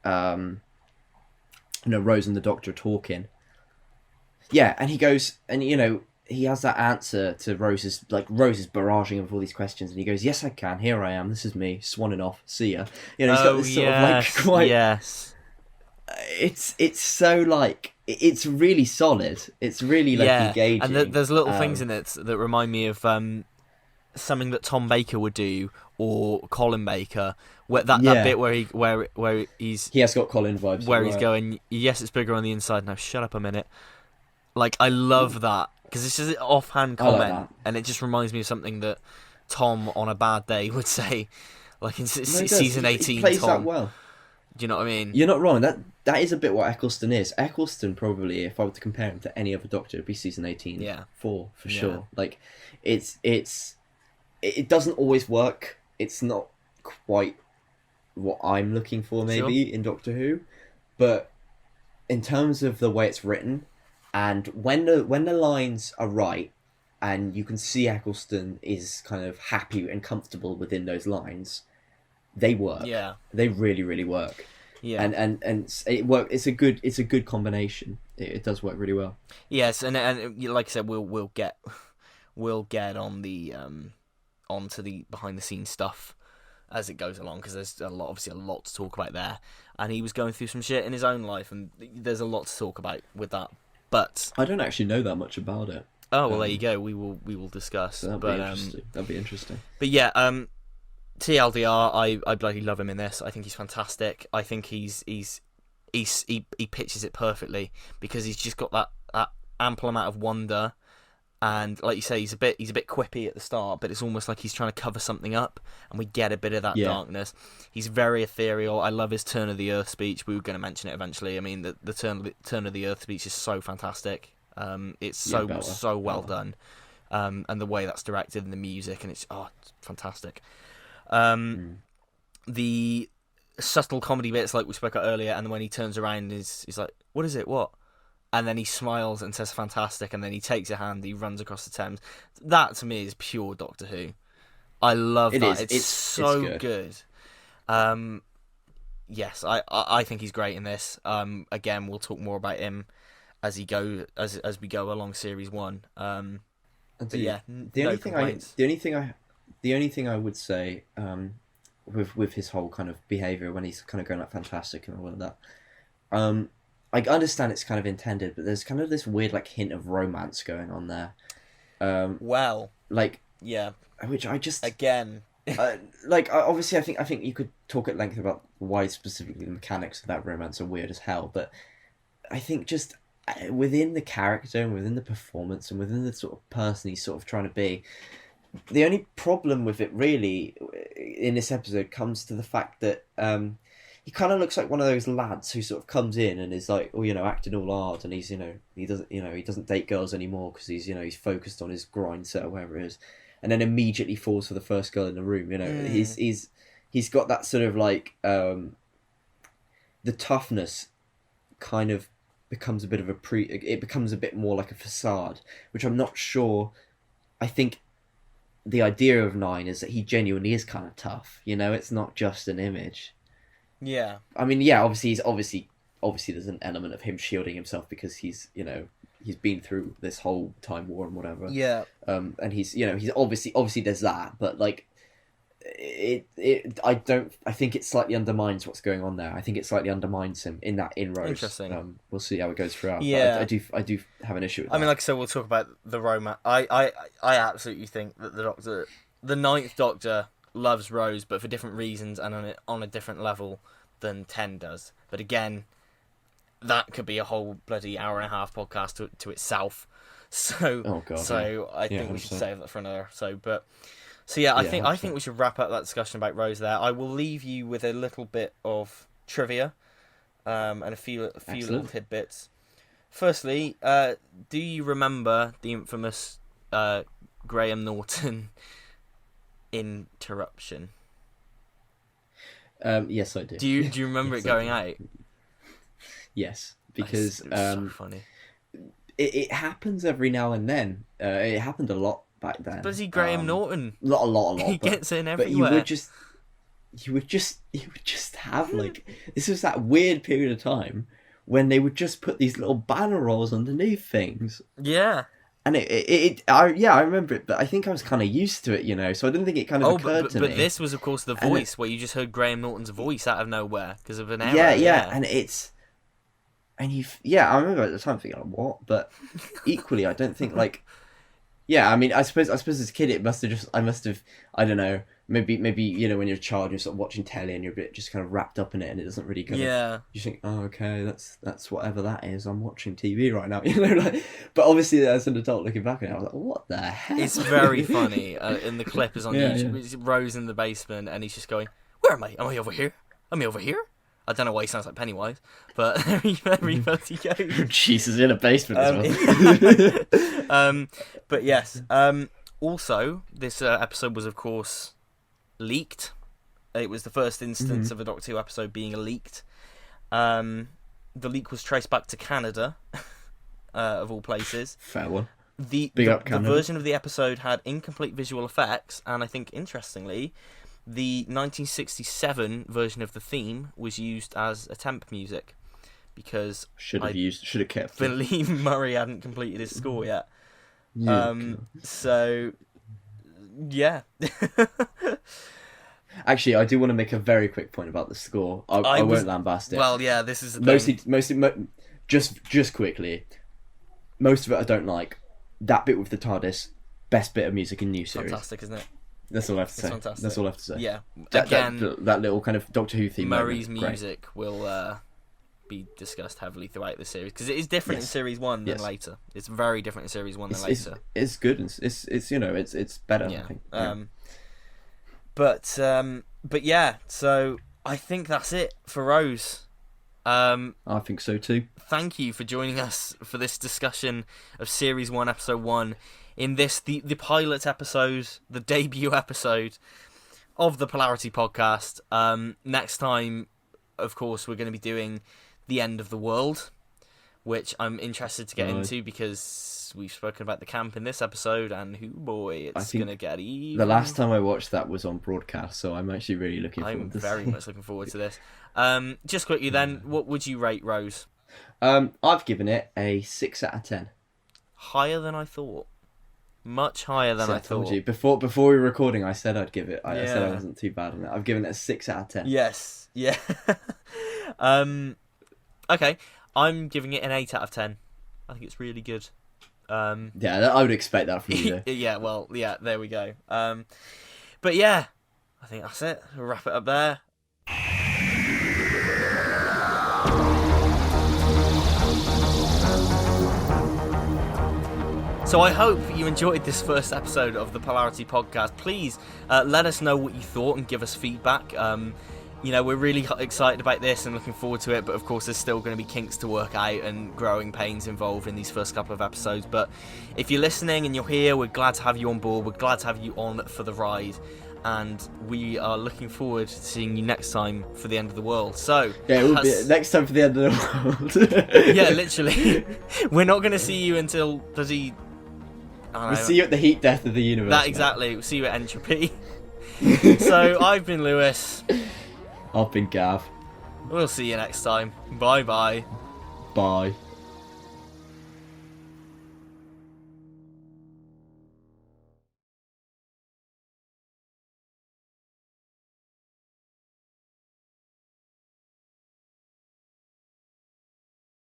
You know, Rose and the Doctor are talking. Yeah, and he goes, and you know, he has that answer to Rose's barraging him with all these questions, and he goes, "Yes, I can. Here I am. This is me, swanning off. See ya." You know, he's got this sort of like quite. Yes. It's so like it's really solid. It's really like engaging. And there's little things in it that remind me of something that Tom Baker would do or Colin Baker. Where that bit where he has got Colin vibes. Where he's going, yes, it's bigger on the inside. Now shut up a minute. Like, I love that because it's just an offhand comment, and it just reminds me of something that Tom on a bad day would say, like in No, he season 18. He plays Tom. that well. Do you know what I mean? You're not wrong. That is a bit what Eccleston is. Eccleston probably, if I were to compare him to any other Doctor, it'd be season 18. Yeah. For sure. Like, it doesn't always work. It's not quite what I'm looking for maybe in Doctor Who, but in terms of the way it's written, and when the lines are right, and you can see Eccleston is kind of happy and comfortable within those lines, they work. Yeah, they really, really work. Yeah, and it work. It's a good combination. It does work really well. Yes, and like I said, we'll get on the onto the behind the scenes stuff as it goes along, because there's obviously a lot to talk about there, and he was going through some shit in his own life, and there's a lot to talk about with that. But I don't actually know that much about it. Oh well, there you go. We will discuss. So that'd be interesting. But yeah, TLDR, I bloody love him in this. I think he's fantastic. I think he pitches it perfectly, because he's just got that ample amount of wonder. And like you say, he's a bit quippy at the start, but it's almost like he's trying to cover something up, and we get a bit of that darkness. He's very ethereal. I love his Turn of the Earth speech. We were going to mention it eventually. I mean, the Turn of the Earth speech is so fantastic. It's so well done, and the way that's directed, and the music, and it's fantastic. The subtle comedy bits, like we spoke about earlier, and then when he turns around, he's like, "What is it? What?" And then he smiles and says fantastic, and then he takes a hand, he runs across the Thames. That, to me, is pure Doctor Who. I love that. It's so good. Yes, I think he's great in this. Again, we'll talk more about him as we go along series 1. The only thing I would say with his whole kind of behaviour when he's kind of going like fantastic and all of that, I understand it's kind of intended, but there's kind of this weird like hint of romance going on there. Which I just again. Obviously, I think you could talk at length about why specifically the mechanics of that romance are weird as hell, but I think just within the character and within the performance and within the sort of person he's sort of trying to be, the only problem with it really in this episode comes to the fact that he kind of looks like one of those lads who sort of comes in and is like, acting all hard, and he's, he doesn't date girls anymore because he's focused on his grind set or whatever it is, and then immediately falls for the first girl in the room. He's got that sort of like the toughness kind of becomes a bit of it becomes a bit more like a facade, which I'm not sure. I think the idea of 9 is that he genuinely is kind of tough. It's not just an image. Yeah. I mean, yeah, obviously there's an element of him shielding himself because he's been through this whole time war and whatever. Yeah. And he's obviously there's that, but like I think it slightly undermines what's going on there. I think it slightly undermines him in that inroads. Interesting. We'll see how it goes throughout. Yeah. I do have an issue with that. I mean, like I said, we'll talk about the romance. I absolutely think that the Ninth Doctor loves Rose, but for different reasons and on a different level than 10 does. But again, that could be a whole bloody hour and a half podcast to itself. So, I think we should save that for another episode. But I think we should wrap up that discussion about Rose there. I will leave you with a little bit of trivia, and a few little tidbits. Firstly, do you remember the infamous Graham Norton interruption? Yes, I do. Do you remember it going out? Yes, because it was so funny. It happens every now and then. It happened a lot back then. But is he Graham Norton? A lot. He gets in everywhere. But you would just have like, this was that weird period of time when they would just put these little banner rolls underneath things. Yeah. And I remember it, but I think I was kind of used to it, so I didn't think it kind of occurred to me. But this was, of course, the voice, where you just heard Graham Norton's voice out of nowhere because of an error. Yeah, and I remember at the time thinking, like, what? But equally, I don't think, like, I mean, I suppose as a kid, I must have, I don't know, maybe when you're a child, you're sort of watching telly and you're a bit just kind of wrapped up in it, and it doesn't really kind of, you think, oh, okay, that's whatever that is, I'm watching TV right now, but obviously as an adult looking back at it, I was like, what the hell? It's very funny. In the clip is on YouTube. It's Rose in the basement and he's just going, where am I? Am I over here? Am I over here? I don't know why he sounds like Pennywise, but everybody goes. Jesus, in a basement as well. But yes. Also, this episode was, of course, leaked. It was the first instance of a Doctor Who episode being leaked. The leak was traced back to Canada, of all places. Fair one. The version of the episode had incomplete visual effects, and I think, interestingly, the 1967 version of the theme was used as a temp music, because should have kept. Believe Murray hadn't completed his score yet. So, yeah. Actually, I do want to make a very quick point about the score. I won't lambast it. Well, yeah, this is the mostly, just quickly. Most of it I don't like. That bit with the TARDIS, best bit of music in new series. Fantastic, isn't it? That's all I have to say. Fantastic. That's all I have to say. Yeah. That little kind of Doctor Who theme. Murray's music will be discussed heavily throughout the series, because it is different in Series 1 than later. It's very different in Series 1 than later. It's good. It's better. Yeah. I think. But yeah. So I think that's it for Rose. I think so too. Thank you for joining us for this discussion of Series 1, Episode 1. In this, the pilot episode, the debut episode of the Polarity Podcast. Next time, of course, we're going to be doing The End of the World, which I'm interested to get into, because we've spoken about the camp in this episode, and it's going to get even... The last time I watched that was on broadcast, so I'm actually really looking forward to this. I'm very much looking forward to this. Just quickly then, what would you rate Rose? I've given it a 6 out of 10. Higher than I thought. Much higher than I thought. You. Before we were recording, I said I'd give it. I said I wasn't too bad on it. I've given it a 6 out of 10. Yes. Yeah. Okay. I'm giving it an 8 out of 10. I think it's really good. Yeah, I would expect that from you. Yeah. Well. Yeah. There we go. But yeah, I think that's it. We'll wrap it up there. So I hope you enjoyed this first episode of the Polarity Podcast. Please let us know what you thought and give us feedback. We're really excited about this and looking forward to it, but of course there's still going to be kinks to work out and growing pains involved in these first couple of episodes. But if you're listening and you're here, we're glad to have you on board. We're glad to have you on for the ride. And we are looking forward to seeing you next time for the End of the World. So yeah, it will be next time for the End of the World. Yeah, literally. We're not going to see you until we'll see you at the heat death of the universe. Exactly. We'll see you at entropy. So I've been Lewis. I've been Gav. We'll see you next time. Bye-bye. Bye.